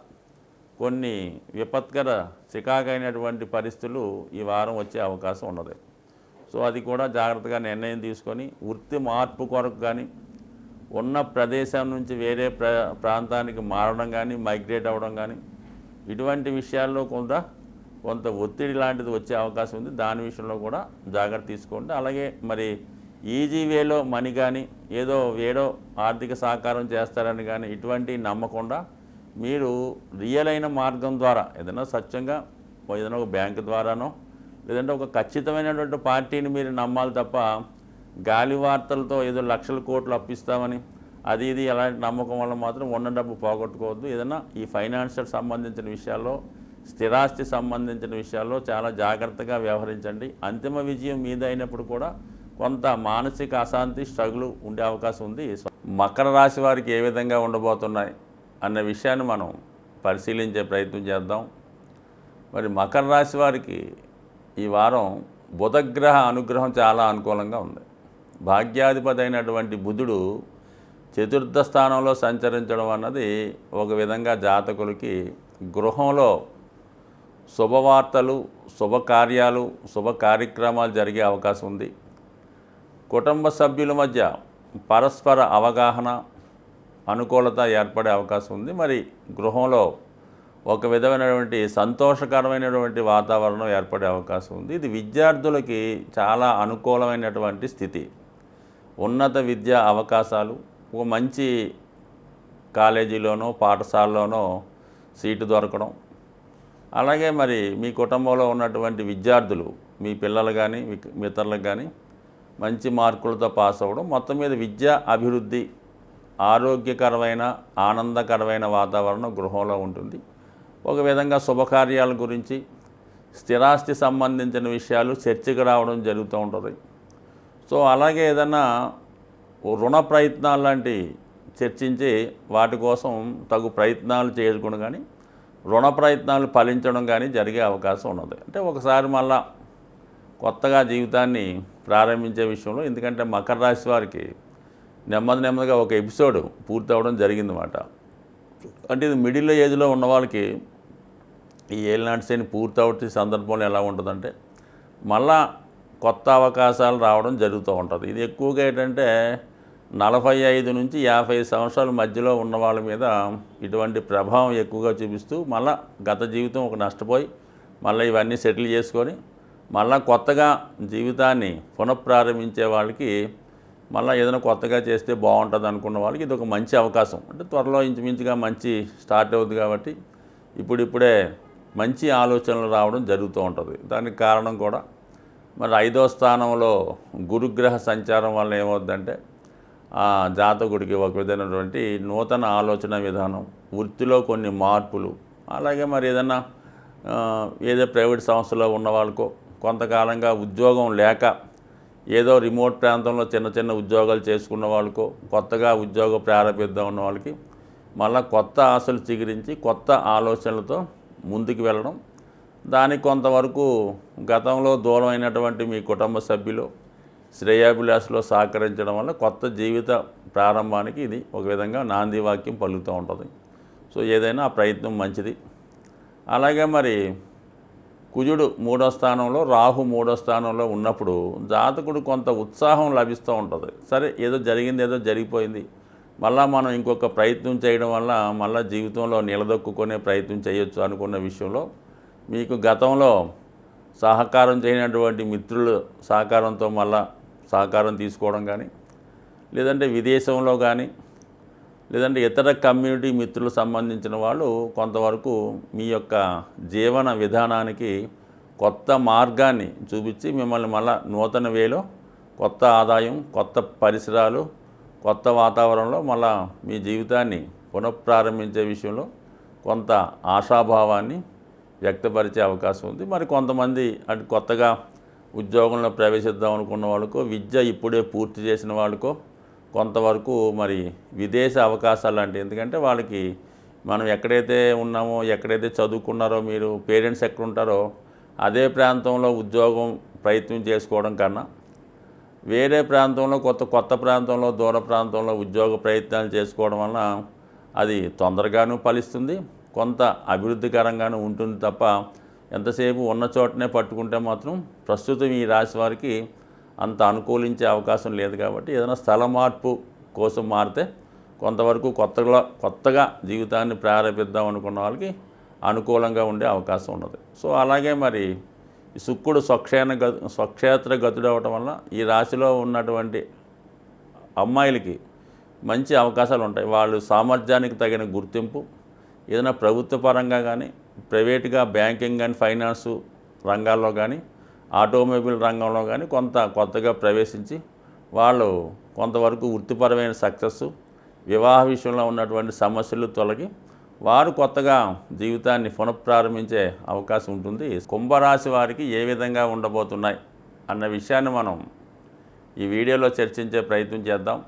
కొన్ని విపత్కర చికాకైనటువంటి పరిస్థితులు ఈ వారం వచ్చే అవకాశం ఉన్నది. సో అది కూడా జాగ్రత్తగా నిర్ణయం తీసుకొని వృత్తి మార్పు కొరకు కానీ ఉన్న ప్రదేశం నుంచి వేరే ప్రాంతానికి మారడం కానీ మైగ్రేట్ అవ్వడం కానీ ఇటువంటి విషయాల్లో కొంత ఒత్తిడి లాంటిది వచ్చే అవకాశం ఉంది. దాని విషయంలో కూడా జాగ్రత్త తీసుకోండి. అలాగే మరి ఈజీ వేలో మనీ కానీ ఏదో ఆర్థిక సహకారం చేస్తారని కానీ ఇటువంటి నమ్మకుండా మీరు రియల్ అయిన మార్గం ద్వారా ఏదైనా స్వచ్ఛంగా ఏదైనా ఒక బ్యాంకు ద్వారానో లేదంటే ఒక ఖచ్చితమైనటువంటి పార్టీని మీరు నమ్మాలి తప్ప గాలి వార్తలతో ఏదో లక్షల కోట్లు అప్పిస్తామని అది ఇది అలాంటి నమ్మకం వల్ల మాత్రం ఉన్న డబ్బు పోగొట్టుకోవద్దు. ఏదైనా ఈ ఫైనాన్షియల్ సంబంధించిన విషయాల్లో, స్థిరాస్తి సంబంధించిన విషయాల్లో చాలా జాగ్రత్తగా వ్యవహరించండి. అంతిమ విజయం మీద అయినప్పుడు కూడా కొంత మానసిక అశాంతి, స్ట్రగుల్ ఉండే అవకాశం ఉంది. మకర రాశి వారికి ఏ విధంగా ఉండబోతున్నాయి అన్న విషయాన్ని మనం పరిశీలించే ప్రయత్నం చేద్దాం. మరి మకర రాశి వారికి ఈ వారం బుధగ్రహ అనుగ్రహం చాలా అనుకూలంగా ఉంది. భాగ్యాధిపతి అయినటువంటి బుధుడు చతుర్థ స్థానంలో సంచరించడం అన్నది ఒక విధంగా జాతకులకి గృహంలో శుభవార్తలు, శుభకార్యాలు, శుభ కార్యక్రమాలు జరిగే అవకాశం ఉంది. కుటుంబ సభ్యుల మధ్య పరస్పర అవగాహన, అనుకూలత ఏర్పడే అవకాశం ఉంది. మరి గృహంలో ఒక విధమైనటువంటి సంతోషకరమైనటువంటి వాతావరణం ఏర్పడే అవకాశం ఉంది. ఇది విద్యార్థులకి చాలా అనుకూలమైనటువంటి స్థితి. ఉన్నత విద్యా అవకాశాలు, ఒక మంచి కాలేజీలోనో పాఠశాలలోనో సీటు దొరకడం, అలాగే మరి మీ కుటుంబంలో ఉన్నటువంటి విద్యార్థులు, మీ పిల్లలు కానీ మీ ఇతరులకు కానీ మంచి మార్కులతో పాస్ అవ్వడం, మొత్తం మీద విద్యా అభివృద్ధి, ఆరోగ్యకరమైన ఆనందకరమైన వాతావరణం గృహంలో ఉంటుంది. ఒక విధంగా శుభకార్యాల గురించి, స్థిరాస్తి సంబంధించిన విషయాలు చర్చకు రావడం జరుగుతూ ఉంటుంది. సో అలాగే ఏదన్నా రుణ ప్రయత్నాలు లాంటి చర్చించి వాటి కోసం తగు ప్రయత్నాలు చేయకుండా కానీ రుణ ప్రయత్నాలు ఫలించడం కానీ జరిగే అవకాశం ఉన్నది. అంటే ఒకసారి మళ్ళా కొత్తగా జీవితాన్ని ప్రారంభించే విషయంలో, ఎందుకంటే మకర రాశి వారికి నెమ్మదిగా ఒక ఎపిసోడ్ పూర్తి అవ్వడం జరిగిందన్నమాట. అంటే ఇది మిడిల్ ఏజ్లో ఉన్న వాళ్ళకి ఈ ఏలినాటి శని పూర్తి అవుతున్న సందర్భంలో ఎలా ఉంటుందంటే మళ్ళా కొత్త అవకాశాలు రావడం జరుగుతూ ఉంటుంది. ఇది ఎక్కువగా ఏంటంటే 45 నుంచి 50 సంవత్సరాల మధ్యలో ఉన్న వాళ్ళ మీద ఇటువంటి ప్రభావం ఎక్కువగా చూపిస్తూ మళ్ళా గత జీవితం ఒక నష్టపోయి మళ్ళీ ఇవన్నీ సెటిల్ చేసుకొని మళ్ళీ కొత్తగా జీవితాన్ని పునఃప్రారంభించే వాళ్ళకి మళ్ళీ ఏదైనా కొత్తగా చేస్తే బాగుంటుంది అనుకున్న వాళ్ళకి ఇది ఒక మంచి అవకాశం. అంటే త్వరలో ఇంచుమించుగా మంచి స్టార్ట్ అవుతుంది. కాబట్టి ఇప్పుడిప్పుడే మంచి ఆలోచనలు రావడం జరుగుతూ ఉంటుంది. దానికి కారణం కూడా మరి 5వ స్థానంలో గురుగ్రహ సంచారం వల్ల ఏమవుద్దంటే ఆ జాతకుడికి ఒక విధమైనటువంటి నూతన ఆలోచన విధానం, వృత్తిలో కొన్ని మార్పులు, అలాగే మరి ఏదన్నా ఏదో ప్రైవేట్ సంస్థలో ఉన్న వాళ్ళకో కొంతకాలంగా ఉద్యోగం లేక ఏదో రిమోట్ ప్రాంతంలో చిన్న చిన్న ఉద్యోగాలు చేసుకున్న వాళ్ళకో కొత్తగా ఉద్యోగం ప్రారంభిద్దాం ఉన్న వాళ్ళకి మళ్ళీ కొత్త ఆశలు చిగురించి కొత్త ఆలోచనలతో ముందుకు వెళ్ళడం, దానికి కొంతవరకు గతంలో దూరమైనటువంటి మీ కుటుంబ సభ్యులు శ్రేయాభిలాషలో సహకరించడం వల్ల కొత్త జీవిత ప్రారంభానికి ఇది ఒక విధంగా నాంది వాక్యం పలుకుతూ ఉంటుంది. సో ఏదైనా ఆ ప్రయత్నం మంచిది. అలాగే మరి కుజుడు 3వ స్థానంలో, రాహు 3వ స్థానంలో ఉన్నప్పుడు జాతకుడు కొంత ఉత్సాహం లభిస్తూ ఉంటుంది. సరే ఏదో జరిగింది, ఏదో జరిగిపోయింది, మళ్ళీ మనం ఇంకొక ప్రయత్నం చేయడం వల్ల మళ్ళీ జీవితంలో నిలదొక్కునే ప్రయత్నం చేయొచ్చు అనుకున్న విషయంలో మీకు గతంలో సహకారం చేయనటువంటి మిత్రుల సహకారంతో మళ్ళా సహకారం తీసుకోవడం కానీ, లేదంటే విదేశంలో కానీ, లేదంటే ఇతర కమ్యూనిటీ మిత్రులు సంబంధించిన వాళ్ళు కొంతవరకు మీ యొక్క జీవన విధానానికి కొత్త మార్గాన్ని చూపించి మిమ్మల్ని మళ్ళా నూతన వేలో కొత్త ఆదాయం, కొత్త పరిసరాలు, కొత్త వాతావరణంలో మళ్ళా మీ జీవితాన్ని పునఃప్రారంభించే విషయంలో కొంత ఆశాభావాన్ని వ్యక్తపరిచే అవకాశం ఉంది. మరి కొంతమంది అటు కొత్తగా ఉద్యోగంలో ప్రవేశిద్దాం అనుకున్న వాళ్ళకో, విద్య ఇప్పుడే పూర్తి చేసిన వాళ్ళకో కొంతవరకు మరి విదేశ అవకాశాలు లాంటివి, ఎందుకంటే వాళ్ళకి మనం ఎక్కడైతే ఉన్నామో, ఎక్కడైతే చదువుకున్నారో, మీరు పేరెంట్స్ ఎక్కడ ఉంటారో అదే ప్రాంతంలో ఉద్యోగం ప్రయత్నం చేసుకోవడం కన్నా వేరే ప్రాంతంలో కొత్త ప్రాంతంలో, దూర ప్రాంతంలో ఉద్యోగ ప్రయత్నాలు చేసుకోవడం వలన అది తొందరగాను ఫలిస్తుంది, కొంత అభివృద్ధికరంగాను ఉంటుంది తప్ప ఎంతసేపు ఉన్న చోటనే పట్టుకుంటే మాత్రం ప్రస్తుతం ఈ రాశి వారికి అంత అనుకూలించే అవకాశం లేదు. కాబట్టి ఏదైనా స్థల మార్పు కోసం మారితే కొంతవరకు కొత్తగా జీవితాన్ని ప్రారంభిద్దాం అనుకున్న వాళ్ళకి అనుకూలంగా ఉండే అవకాశం ఉన్నది. సో అలాగే మరి శుక్రుడు స్వక్షేత్ర గతుడు అవ్వటం వల్ల ఈ రాశిలో ఉన్నటువంటి అమ్మాయిలకి మంచి అవకాశాలు ఉంటాయి. వాళ్ళు సామర్థ్యానికి తగిన గుర్తింపు ఏదైనా ప్రభుత్వ పరంగా కానీ, ప్రైవేట్గా బ్యాంకింగ్ అండ్ ఫైనాన్సు రంగాల్లో కానీ, ఆటోమొబైల్ రంగంలో కానీ కొత్తగా ప్రవేశించి వాళ్ళు కొంతవరకు వృత్తిపరమైన సక్సెస్, వివాహ విషయంలో ఉన్నటువంటి సమస్యలు తొలగి వారు కొత్తగా జీవితాన్ని పునఃప్రారంభించే అవకాశం ఉంటుంది. కుంభరాశి వారికి ఏ విధంగా ఉండబోతున్నాయి అన్న విషయాన్ని మనం ఈ వీడియోలో చర్చించే ప్రయత్నం చేద్దాం.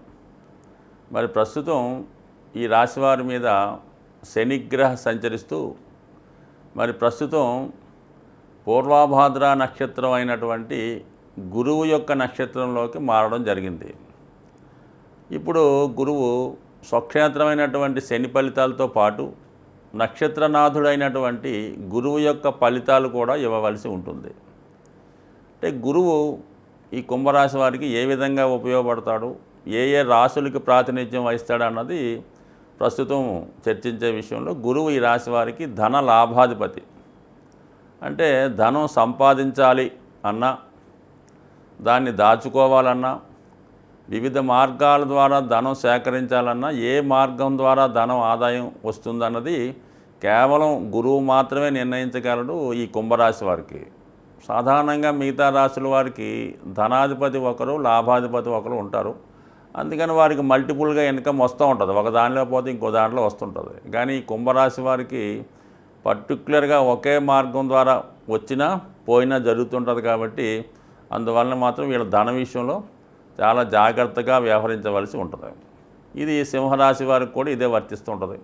మరి ప్రస్తుతం ఈ రాశి వారి మీద శనిగ్రహ సంచరిస్తూ మరి ప్రస్తుతం పూర్వాభాద్ర నక్షత్రం అయినటువంటి గురువు యొక్క నక్షత్రంలోకి మారడం జరిగింది. ఇప్పుడు గురువు స్వక్షేత్రమైనటువంటి శని ఫలితాలతో పాటు నక్షత్రనాథుడైనటువంటి గురువు యొక్క ఫలితాలు కూడా ఇవ్వవలసి ఉంటుంది. అంటే గురువు ఈ కుంభరాశి వారికి ఏ విధంగా ఉపయోగపడతాడు, ఏ రాశులకి ప్రాతినిధ్యం వహిస్తాడు అన్నది ప్రస్తుతం చర్చించే విషయంలో గురువు ఈ రాశి వారికి ధన లాభాధిపతి. అంటే ధనం సంపాదించాలి అన్నా, దాన్ని దాచుకోవాలన్నా, వివిధ మార్గాల ద్వారా ధనం సేకరించాలన్నా, ఏ మార్గం ద్వారా ధనం ఆదాయం వస్తుందన్నది కేవలం గురువు మాత్రమే నిర్ణయించగలడు ఈ కుంభరాశి వారికి. సాధారణంగా మిగతా రాశుల వారికి ధనాధిపతి ఒకరు, లాభాధిపతి ఒకరు ఉంటారు. అందుకని వారికి మల్టిపుల్గా ఇన్కమ్ వస్తూ ఉంటుంది, ఒక దానిలో పోతే ఇంకో దాంట్లో వస్తుంటుంది. కానీ ఈ కుంభరాశి వారికి పర్టికులర్గా ఒకే మార్గం ద్వారా వచ్చినా పోయినా జరుగుతుంటుంది. కాబట్టి అందువలన మాత్రం వీళ్ళ ధన విషయంలో చాలా జాగ్రత్తగా వ్యవహరించవలసి ఉంటుంది. ఇది సింహరాశి వారికి కూడా ఇదే వర్తిస్తుంటుంది.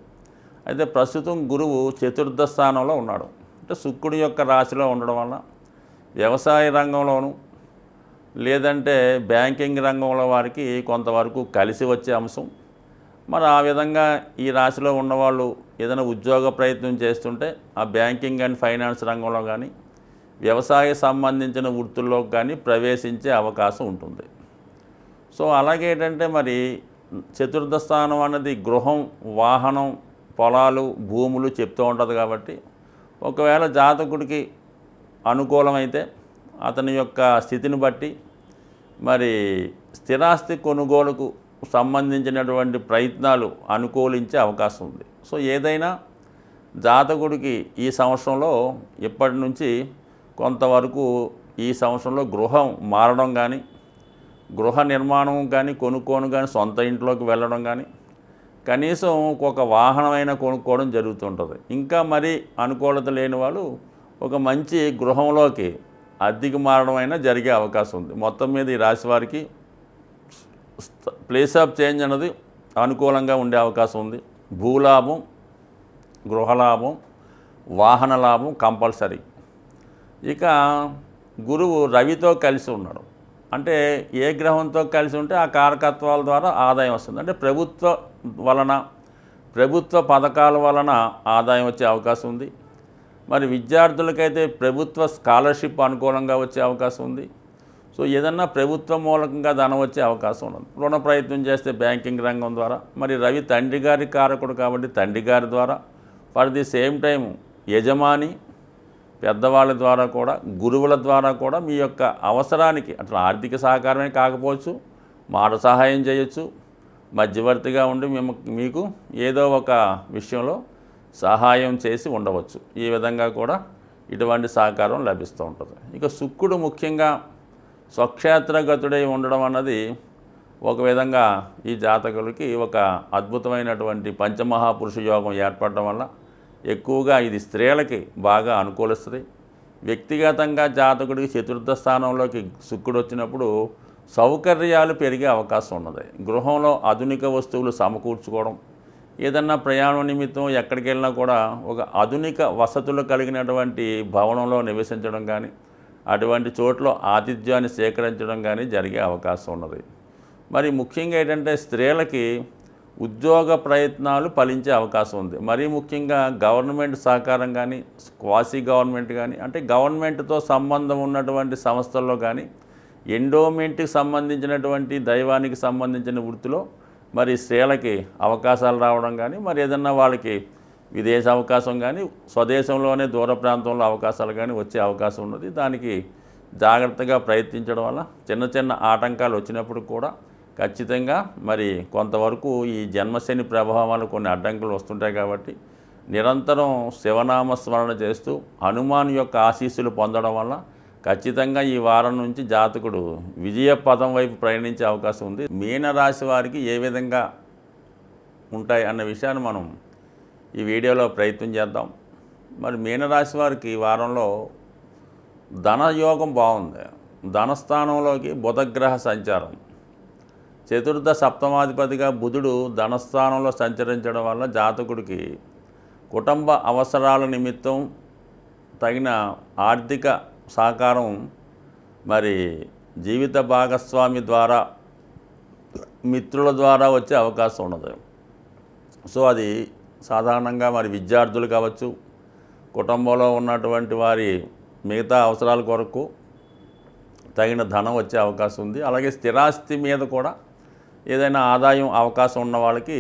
అయితే ప్రస్తుతం గురువు చతుర్థ స్థానంలో ఉన్నాడు. అంటే శుక్రుడి యొక్క రాశిలో ఉండడం వల్ల వ్యవసాయ రంగంలోనూ లేదంటే బ్యాంకింగ్ రంగంలో వారికి కొంతవరకు కలిసి వచ్చే అంశం. మరి ఆ విధంగా ఈ రాశిలో ఉన్నవాళ్ళు ఏదైనా ఉద్యోగ ప్రయత్నం చేస్తుంటే ఆ బ్యాంకింగ్ అండ్ ఫైనాన్స్ రంగంలో కానీ, వ్యవసాయ సంబంధించిన వృత్తుల్లో కానీ ప్రవేశించే అవకాశం ఉంటుంది. సో అలాగే ఏంటంటే మరి చతుర్థ స్థానం అన్నది గృహం, వాహనం, పొలాలు, భూములు చెప్తూ ఉంటుంది. కాబట్టి ఒకవేళ జాతకుడికి అనుకూలమైతే అతని యొక్క స్థితిని బట్టి మరి స్థిరాస్తి కొనుగోలుకు సంబంధించినటువంటి ప్రయత్నాలు అనుకూలించే అవకాశం ఉంది. సో ఏదైనా జాతకుడికి ఈ సంవత్సరంలో ఇప్పటి నుంచి కొంతవరకు ఈ సంవత్సరంలో గృహం మారడం కానీ, గృహ నిర్మాణం కానీ, కొనుక్కోను కానీ, సొంత ఇంట్లోకి వెళ్ళడం కానీ, కనీసం ఒక వాహనమైనా కొనుక్కోవడం జరుగుతుంటుంది. ఇంకా మరీ అనుకూలత లేని వాళ్ళు ఒక మంచి గృహంలోకి అద్దెకి మారడం అయినా జరిగే అవకాశం ఉంది. మొత్తం మీద ఈ రాశి వారికి ప్లేస్ ఆఫ్ చేంజ్ అన్నది అనుకూలంగా ఉండే అవకాశం ఉంది. భూలాభం, గృహలాభం, వాహన లాభం కంపల్సరీ. ఇక గురువు రవితో కలిసి ఉన్నాడు అంటే ఏ గ్రహంతో కలిసి ఉంటే ఆ కారకత్వాల ద్వారా ఆదాయం వస్తుంది. అంటే ప్రభుత్వ పథకాల వలన ఆదాయం వచ్చే అవకాశం ఉంది. మరి విద్యార్థులకైతే ప్రభుత్వ స్కాలర్షిప్ అనుకూలంగా వచ్చే అవకాశం ఉంది. సో ఏదన్నా ప్రభుత్వ మూలకంగా ధనం వచ్చే అవకాశం ఉన్నది. రుణ ప్రయత్నం చేస్తే బ్యాంకింగ్ రంగం ద్వారా, మరి రవి తండ్రి గారి కారకుడు కాబట్టి తండ్రి గారి ద్వారా, ఫర్ ది సేమ్ టైం యజమాని పెద్దవాళ్ళ ద్వారా కూడా, గురువుల ద్వారా కూడా మీ యొక్క అవసరానికి అట్లా ఆర్థిక సహకారమే కాకపోవచ్చు, మాట సహాయం చేయొచ్చు, మధ్యవర్తిగా ఉండి మీకు ఏదో ఒక విషయంలో సహాయం చేసి ఉండవచ్చు. ఈ విధంగా కూడా ఇటువంటి సహకారం లభిస్తూ ఉంటుంది. ఇక శుక్రుడు ముఖ్యంగా స్వక్షేత్రగతుడై ఉండడం అన్నది ఒక విధంగా ఈ జాతకులకి ఒక అద్భుతమైనటువంటి పంచమహాపురుష యోగం ఏర్పడడం వల్ల ఎక్కువగా ఇది స్త్రీలకి బాగా అనుకూలిస్తుంది. వ్యక్తిగతంగా జాతకుడికి చతుర్థ స్థానంలోకి శుక్రుడు వచ్చినప్పుడు సౌకర్యాలు పెరిగే అవకాశం ఉన్నది. గృహంలో ఆధునిక వస్తువులు సమకూర్చుకోవడం, ఏదన్నా ప్రయాణం నిమిత్తం ఎక్కడికి వెళ్ళినా కూడా ఒక ఆధునిక వసతులు కలిగినటువంటి భవనంలో నివసించడం కానీ, అటువంటి చోట్ల ఆతిథ్యాన్ని సేకరించడం కానీ జరిగే అవకాశం ఉన్నది. మరి ముఖ్యంగా ఏంటంటే స్త్రీలకి ఉద్యోగ ప్రయత్నాలు ఫలించే అవకాశం ఉంది. మరీ ముఖ్యంగా గవర్నమెంట్ సహకారం కానీ, క్వాసీ గవర్నమెంట్ కానీ, అంటే గవర్నమెంట్తో సంబంధం ఉన్నటువంటి సంస్థల్లో కానీ, ఎండోమెంట్కి సంబంధించినటువంటి దైవానికి సంబంధించిన వృత్తిలో మరి స్త్రీలకి అవకాశాలు రావడం కానీ, మరి ఏదన్నా వాళ్ళకి విదేశ అవకాశం కానీ, స్వదేశంలోనే దూర ప్రాంతంలో అవకాశాలు కానీ వచ్చే అవకాశం ఉన్నది. దానికి జాగ్రత్తగా ప్రయత్నించడం వల్ల చిన్న చిన్న ఆటంకాలు వచ్చినప్పుడు కూడా ఖచ్చితంగా మరి కొంతవరకు ఈ జన్మశని ప్రభావం వల్ల కొన్ని అడ్డంకులు వస్తుంటాయి కాబట్టి నిరంతరం శివనామస్మరణ చేస్తూ హనుమాన్ యొక్క ఆశీస్సులు పొందడం వల్ల ఖచ్చితంగా ఈ వారం నుంచి జాతకుడు విజయ పదం వైపు ప్రయాణించే అవకాశం ఉంది. మీనరాశి వారికి ఏ విధంగా ఉంటాయి అన్న విషయాన్ని మనం ఈ వీడియోలో ప్రయత్నం చేద్దాం. మరి మీనరాశి వారికి ఈ వారంలో ధనయోగం బాగుంది. ధనస్థానంలోకి బుధగ్రహ సంచారం, చతుర్థ సప్తమాధిపతిగా బుధుడు ధనస్థానంలో సంచరించడం వల్ల జాతకుడికి కుటుంబ అవసరాల నిమిత్తం తగిన ఆర్థిక సహకారం మరి జీవిత భాగస్వామి ద్వారా, మిత్రుల ద్వారా వచ్చే అవకాశం ఉన్నది. సో అది సాధారణంగా మరి విద్యార్థులు కావచ్చు, కుటుంబంలో ఉన్నటువంటి వారి మిగతా అవసరాల కొరకు తగిన ధనం వచ్చే అవకాశం ఉంది. అలాగే స్థిరాస్తి మీద కూడా ఏదైనా ఆదాయం అవకాశం ఉన్న వాళ్ళకి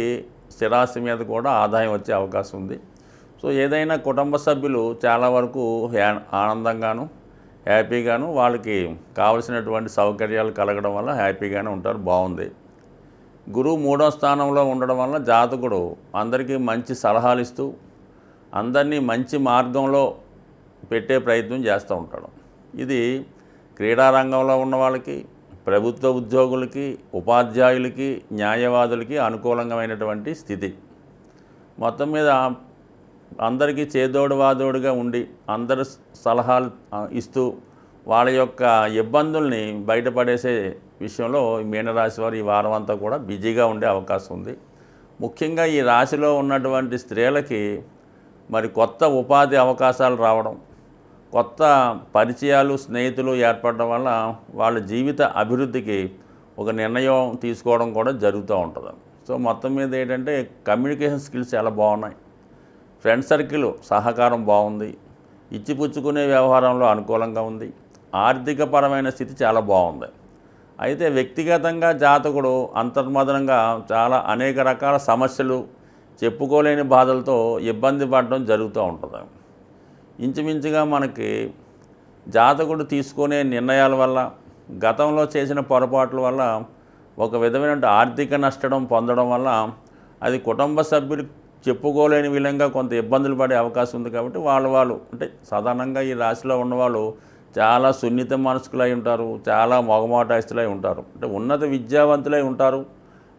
స్థిరాస్తి మీద కూడా ఆదాయం వచ్చే అవకాశం ఉంది. సో ఏదైనా కుటుంబ సభ్యులు చాలా వరకు ఆనందంగాను హ్యాపీగాను వాళ్ళకి కావలసినటువంటి సౌకర్యాలు కలగడం వల్ల హ్యాపీగానే ఉంటారు. బాగుంది. గురువు 3వ స్థానంలో ఉండడం వల్ల జాతకుడు అందరికీ మంచి సలహాలు ఇస్తూ అందరినీ మంచి మార్గంలో పెట్టే ప్రయత్నం చేస్తూ ఉంటాడు. ఇది క్రీడారంగంలో ఉన్న వాళ్ళకి, ప్రభుత్వ ఉద్యోగులకి, ఉపాధ్యాయులకి, న్యాయవాదులకి అనుకూలమైనటువంటి స్థితి. మొత్తం మీద అందరికీ చేదోడు వాదోడుగా ఉండి అందరు సలహాలు ఇస్తూ వాళ్ళ యొక్క ఇబ్బందుల్ని బయటపడేసే విషయంలో మీనరాశి వారు ఈ వారం అంతా కూడా బిజీగా ఉండే అవకాశం ఉంది. ముఖ్యంగా ఈ రాశిలో ఉన్నటువంటి స్త్రీలకి మరి కొత్త ఉపాధి అవకాశాలు రావడం, కొత్త పరిచయాలు, స్నేహితులు ఏర్పడడం వల్ల వాళ్ళ జీవిత అభివృద్ధికి ఒక నిర్ణయం తీసుకోవడం కూడా జరుగుతూ ఉంటుంది. సో మొత్తం మీద ఏంటంటే కమ్యూనికేషన్ స్కిల్స్ చాలా బాగున్నాయి. ఫ్రెండ్ సర్కిల్ సహకారం బాగుంది. ఇచ్చిపుచ్చుకునే వ్యవహారంలో అనుకూలంగా ఉంది. ఆర్థికపరమైన స్థితి చాలా బాగుంది. అయితే వ్యక్తిగతంగా జాతకుడు అంతర్మదనంగా చాలా అనేక రకాల సమస్యలు, చెప్పుకోలేని బాధలతో ఇబ్బంది పడడం జరుగుతూ ఉంటుంది. ఇంచుమించుగా మనకి జాతకుడు తీసుకునే నిర్ణయాల వల్ల, గతంలో చేసిన పొరపాట్ల వల్ల ఒక విధమైన ఆర్థిక నష్టం పొందడం వల్ల అది కుటుంబ సభ్యులు చెప్పుకోలేని విధంగా కొంత ఇబ్బందులు పడే అవకాశం ఉంది. కాబట్టి వాళ్ళు అంటే సాధారణంగా ఈ రాశిలో ఉన్నవాళ్ళు చాలా సున్నిత మనస్కులై ఉంటారు, చాలా మొగమాటస్తులై ఉంటారు, అంటే ఉన్నత విద్యావంతులై ఉంటారు.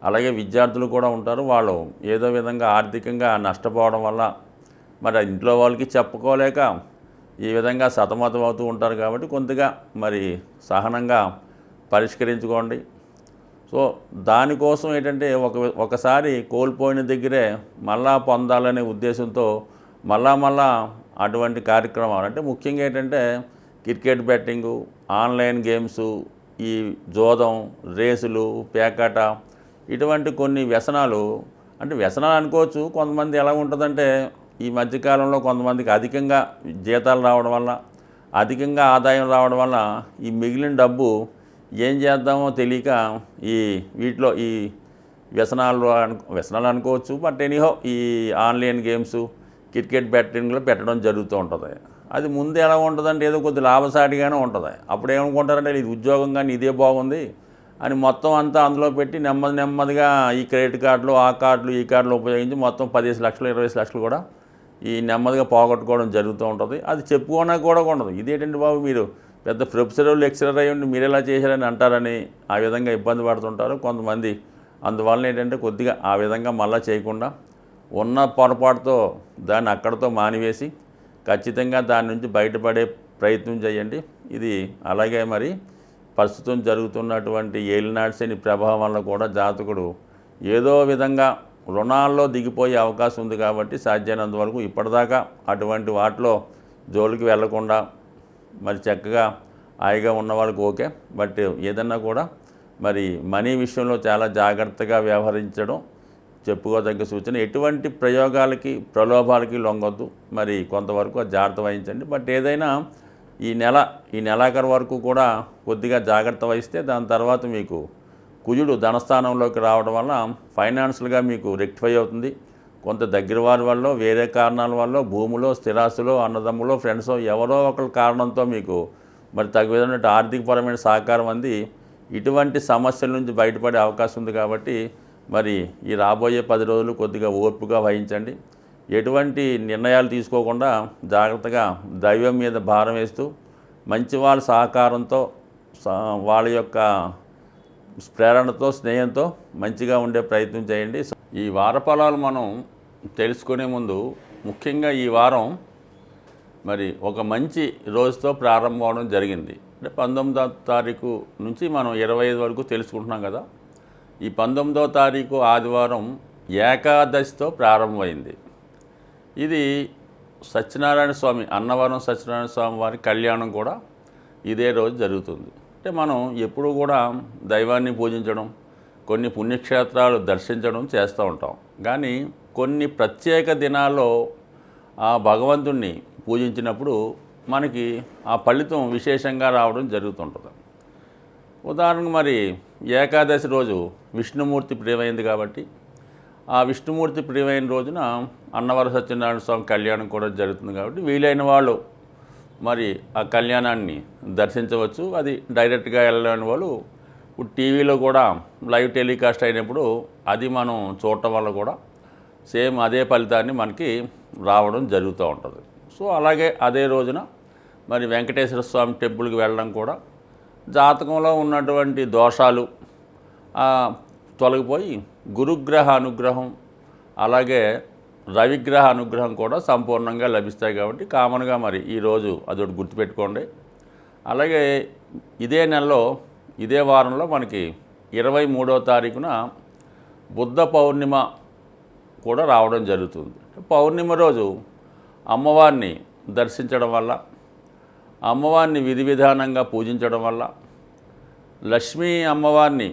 అలాగే విద్యార్థులు కూడా ఉంటారు. వాళ్ళు ఏదో విధంగా ఆర్థికంగా నష్టపోవడం వల్ల మరి ఇంట్లో వాళ్ళకి చెప్పుకోలేక ఈ విధంగా సతమతం అవుతూ ఉంటారు. కాబట్టి కొద్దిగా మరి సహనంగా పరిష్కరించుకోండి. సో దానికోసం ఏంటంటే ఒకసారి కోల్పోయిన దగ్గరే మళ్ళా పొందాలనే ఉద్దేశంతో మళ్ళా అటువంటి కార్యక్రమాలు, అంటే ముఖ్యంగా ఏంటంటే క్రికెట్ బెట్టింగు, ఆన్లైన్ గేమ్సు, ఈ జోదం, రేసులు, పేకాట, ఇటువంటి కొన్ని వ్యసనాలు, అంటే వ్యసనాలు అనుకోవచ్చు. కొంతమంది ఎలా ఉంటుందంటే ఈ మధ్యకాలంలో కొంతమందికి అధికంగా జీతాలు రావడం వల్ల, అధికంగా ఆదాయం రావడం వల్ల ఈ మిగిలిన డబ్బు ఏం చేద్దామో తెలియక వీటిలో ఈ వ్యసనాలు అనుకోవచ్చు. బట్ ఎనీహో ఈ ఆన్లైన్ గేమ్స్, క్రికెట్ బెట్టింగ్లో పెట్టడం జరుగుతూ ఉంటుంది. అది ముందు ఎలా ఉంటుందంటే ఏదో కొద్ది లాభసాటిగానే ఉంటుంది. అప్పుడు ఏమనుకుంటారంటే ఇది ఉద్యోగం కానీ ఇదే బాగుంది అని మొత్తం అంతా అందులో పెట్టి నెమ్మదిగా ఈ క్రెడిట్ కార్డులు, ఆ కార్డులు, ఈ కార్డులు ఉపయోగించి మొత్తం 15 లక్షలు 20 లక్షలు కూడా ఈ నెమ్మదిగా పోగొట్టుకోవడం జరుగుతూ ఉంటుంది. అది చెప్పుకోవడానికి కూడా ఉండదు. ఇదేంటంటే బాబు మీరు పెద్ద ప్రొఫెసర్ లెక్చరర్ అయ్యండి మీరు ఎలా చేశారని అంటారని ఆ విధంగా ఇబ్బంది పడుతుంటారు కొంతమంది. అందువల్ల ఏంటంటే కొద్దిగా ఆ విధంగా మళ్ళీ చేయకుండా ఉన్న పొరపాటుతో దాన్ని అక్కడితో మానివేసి ఖచ్చితంగా దాని నుంచి బయటపడే ప్రయత్నం చేయండి. ఇది అలాగే మరి ప్రస్తుతం జరుగుతున్నటువంటి ఏలినాటి శని ప్రభావం వల్ల కూడా జాతకుడు ఏదో విధంగా రుణాల్లో దిగిపోయే అవకాశం ఉంది. కాబట్టి సాధ్యమైనంత వరకు ఇప్పటిదాకా అటువంటి వాటిలో జోలికి వెళ్లకుండా మరి చక్కగా హాయిగా ఉన్న వాళ్ళకి ఓకే. బట్ ఏదన్నా కూడా మరి మనీ విషయంలో చాలా జాగ్రత్తగా వ్యవహరించడం చెప్పుకోదగ్గ సూచన. ఎటువంటి ప్రయోగాలకి ప్రలోభాలకి లొంగొద్దు. మరి కొంతవరకు జాగ్రత్త వహించండి. బట్ ఏదైనా ఈ నెలాఖరు వరకు కూడా కొద్దిగా జాగ్రత్త వహిస్తే దాని తర్వాత మీకు కుజుడు ధనస్థానంలోకి రావడం వల్ల ఫైనాన్షియల్గా మీకు రెక్టిఫై అవుతుంది. కొంత దగ్గర వారి వల్ల, వేరే కారణాల వల్ల, భూములో, స్థిరాస్తులో, అన్నదమ్ములో, ఫ్రెండ్సో ఎవరో ఒకరి కారణంతో మీకు మరి తగు విధమైన ఆర్థికపరమైన సహకారం అంది ఇటువంటి సమస్యల నుంచి బయటపడే అవకాశం ఉంది. కాబట్టి మరి ఈ రాబోయే 10 రోజులు కొద్దిగా ఓర్పుగా వహించండి. ఎటువంటి నిర్ణయాలు తీసుకోకుండా జాగ్రత్తగా దైవం మీద భారం వేస్తూ మంచి వాళ్ళ సహకారంతో, వాళ్ళ యొక్క ప్రేరణతో, స్నేహంతో మంచిగా ఉండే ప్రయత్నం చేయండి. ఈ వార ఫలాలు మనం తెలుసుకునే ముందు ముఖ్యంగా ఈ వారం మరి ఒక మంచి రోజుతో ప్రారంభం అవడం జరిగింది. అంటే 19వ తారీఖు నుంచి మనం 25 వరకు తెలుసుకుంటున్నాం కదా. ఈ 19వ తారీఖు ఆదివారం ఏకాదశితో ప్రారంభమైంది. ఇది సత్యనారాయణ స్వామి, అన్నవరం సత్యనారాయణ స్వామి వారి కళ్యాణం కూడా ఇదే రోజు జరుగుతుంది. అంటే మనం ఎప్పుడూ కూడా దైవాన్ని పూజించడం, కొన్ని పుణ్యక్షేత్రాలు దర్శించడం చేస్తూ ఉంటాం. కానీ కొన్ని ప్రత్యేక దినాల్లో ఆ భగవంతుణ్ణి పూజించినప్పుడు మనకి ఆ ఫలితం విశేషంగా రావడం జరుగుతుంటుంది. ఉదాహరణకు మరి ఏకాదశి రోజు విష్ణుమూర్తి ప్రియమైంది కాబట్టి ఆ విష్ణుమూర్తి ప్రియమైన రోజున అన్నవర సత్యనారాయణ స్వామి కళ్యాణం కూడా జరుగుతుంది. కాబట్టి వీలైన వాళ్ళు మరి ఆ కళ్యాణాన్ని దర్శించవచ్చు. అది డైరెక్ట్గా వెళ్ళలేని వాళ్ళు ఇప్పుడు టీవీలో కూడా లైవ్ టెలికాస్ట్ అయినప్పుడు అది మనం చూడటం వల్ల కూడా సేమ్ అదే ఫలితాన్ని మనకి రావడం జరుగుతూ ఉంటుంది. సో అలాగే అదే రోజున మరి వెంకటేశ్వర స్వామి టెంపుల్కి వెళ్ళడం కూడా జాతకంలో ఉన్నటువంటి దోషాలు తొలగిపోయి గురుగ్రహ అనుగ్రహం, అలాగే రవిగ్రహ అనుగ్రహం కూడా సంపూర్ణంగా లభిస్తాయి. కాబట్టి కామన్గా మరి ఈరోజు అదొకటి గుర్తుపెట్టుకోండి. అలాగే ఇదే నెలలో ఇదే వారంలో మనకి 23వ తారీఖున బుద్ధ పౌర్ణిమ కూడా రావడం జరుగుతుంది. పౌర్ణిమ రోజు అమ్మవారిని దర్శించడం వల్ల, అమ్మవారిని విధి విధానంగా పూజించడం వల్ల, లక్ష్మీ అమ్మవారిని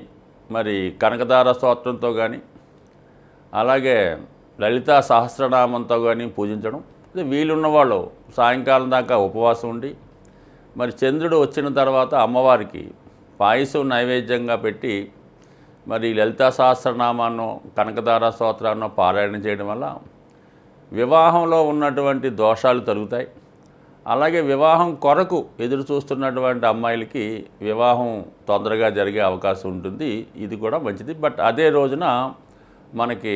మరి కనకదార స్తోత్రంతో కానీ, అలాగే లలితా సహస్రనామంతో కానీ పూజించడం. వీలున్న వాళ్ళు సాయంకాలం దాకా ఉపవాసం ఉండి మరి చంద్రుడు వచ్చిన తర్వాత అమ్మవారికి పాయసం నైవేద్యంగా పెట్టి మరి లలితా సహస్రనామాన్నో కనకదార స్తోత్రాన్నో పారాయణ చేయడం వల్ల వివాహంలో ఉన్నటువంటి దోషాలు తొలగుతాయి. అలాగే వివాహం కొరకు ఎదురు చూస్తున్నటువంటి అమ్మాయిలకి వివాహం తొందరగా జరిగే అవకాశం ఉంటుంది. ఇది కూడా మంచిది. బట్ అదే రోజున మనకి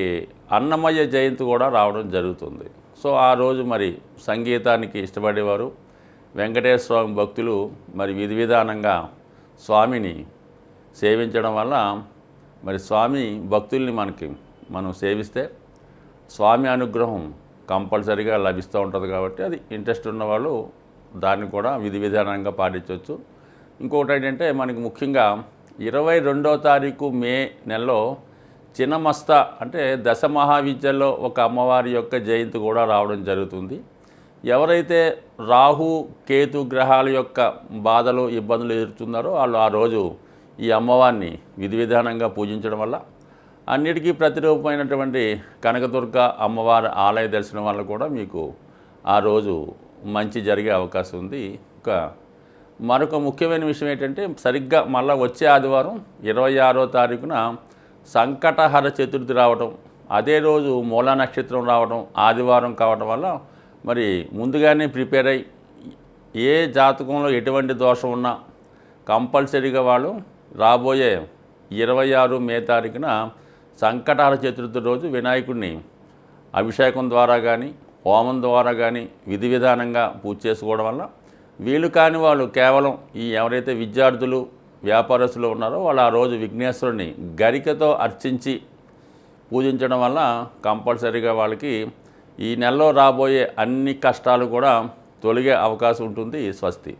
అన్నమయ్య జయంతి కూడా రావడం జరుగుతుంది. సో ఆ రోజు మరి సంగీతానికి ఇష్టపడేవారు, వెంకటేశ్వర స్వామి భక్తులు మరి విధి విధానంగా స్వామిని సేవించడం వల్ల మరి స్వామి భక్తుల్ని మనం సేవిస్తే స్వామి అనుగ్రహం కంపల్సరీగా లభిస్తూ ఉంటుంది కాబట్టి అది ఇంట్రెస్ట్ ఉన్నవాళ్ళు దాన్ని కూడా విధి విధానంగా పాటించవచ్చు. ఇంకొకటి ఏంటంటే మనకి ముఖ్యంగా 22వ తారీఖు మే నెలలో చిన్నమస్త అంటే దశ మహావిద్యల్లో ఒక అమ్మవారి యొక్క జయంతి కూడా రావడం జరుగుతుంది. ఎవరైతే రాహు కేతు గ్రహాల యొక్క బాధలు ఇబ్బందులు ఎదుర్కొన్నారో వాళ్ళు ఆ రోజు ఈ అమ్మవారిని విధి విధానంగా పూజించడం వల్ల అన్నిటికీ ప్రతిరూపమైనటువంటి కనకదుర్గ అమ్మవారి ఆలయ దర్శనం వల్ల కూడా మీకు ఆ రోజు మంచి జరిగే అవకాశం ఉంది. మరొక ముఖ్యమైన విషయం ఏంటంటే సరిగ్గా మళ్ళీ వచ్చే ఆదివారం 26వ తారీఖున సంకటహర చతుర్థి రావడం, అదే రోజు మూలా నక్షత్రం రావడం, ఆదివారం కావడం వల్ల మరి ముందుగానే ప్రిపేర్ అయ్యి ఏ జాతకంలో ఎటువంటి దోషం ఉన్నా కంపల్సరీగా వాళ్ళు రాబోయే 26 మే తారీఖున సంకటహర చతుర్థి రోజు వినాయకుడిని అభిషేకం ద్వారా కానీ హోమం ద్వారా కానీ విధి విధానంగా పూజ చేసుకోవడం వల్ల వీళ్ళు కాని వాళ్ళు కేవలం ఈ ఎవరైతే విద్యార్థులు వ్యాపారస్తులు ఉన్నారో వాళ్ళు ఆ రోజు విఘ్నేశ్వరుని గరికతో అర్చించి పూజించడం వల్ల కంపల్సరీగా వాళ్ళకి ఈ నెలలో రాబోయే అన్ని కష్టాలు కూడా తొలగే అవకాశం ఉంటుంది. స్వస్తి.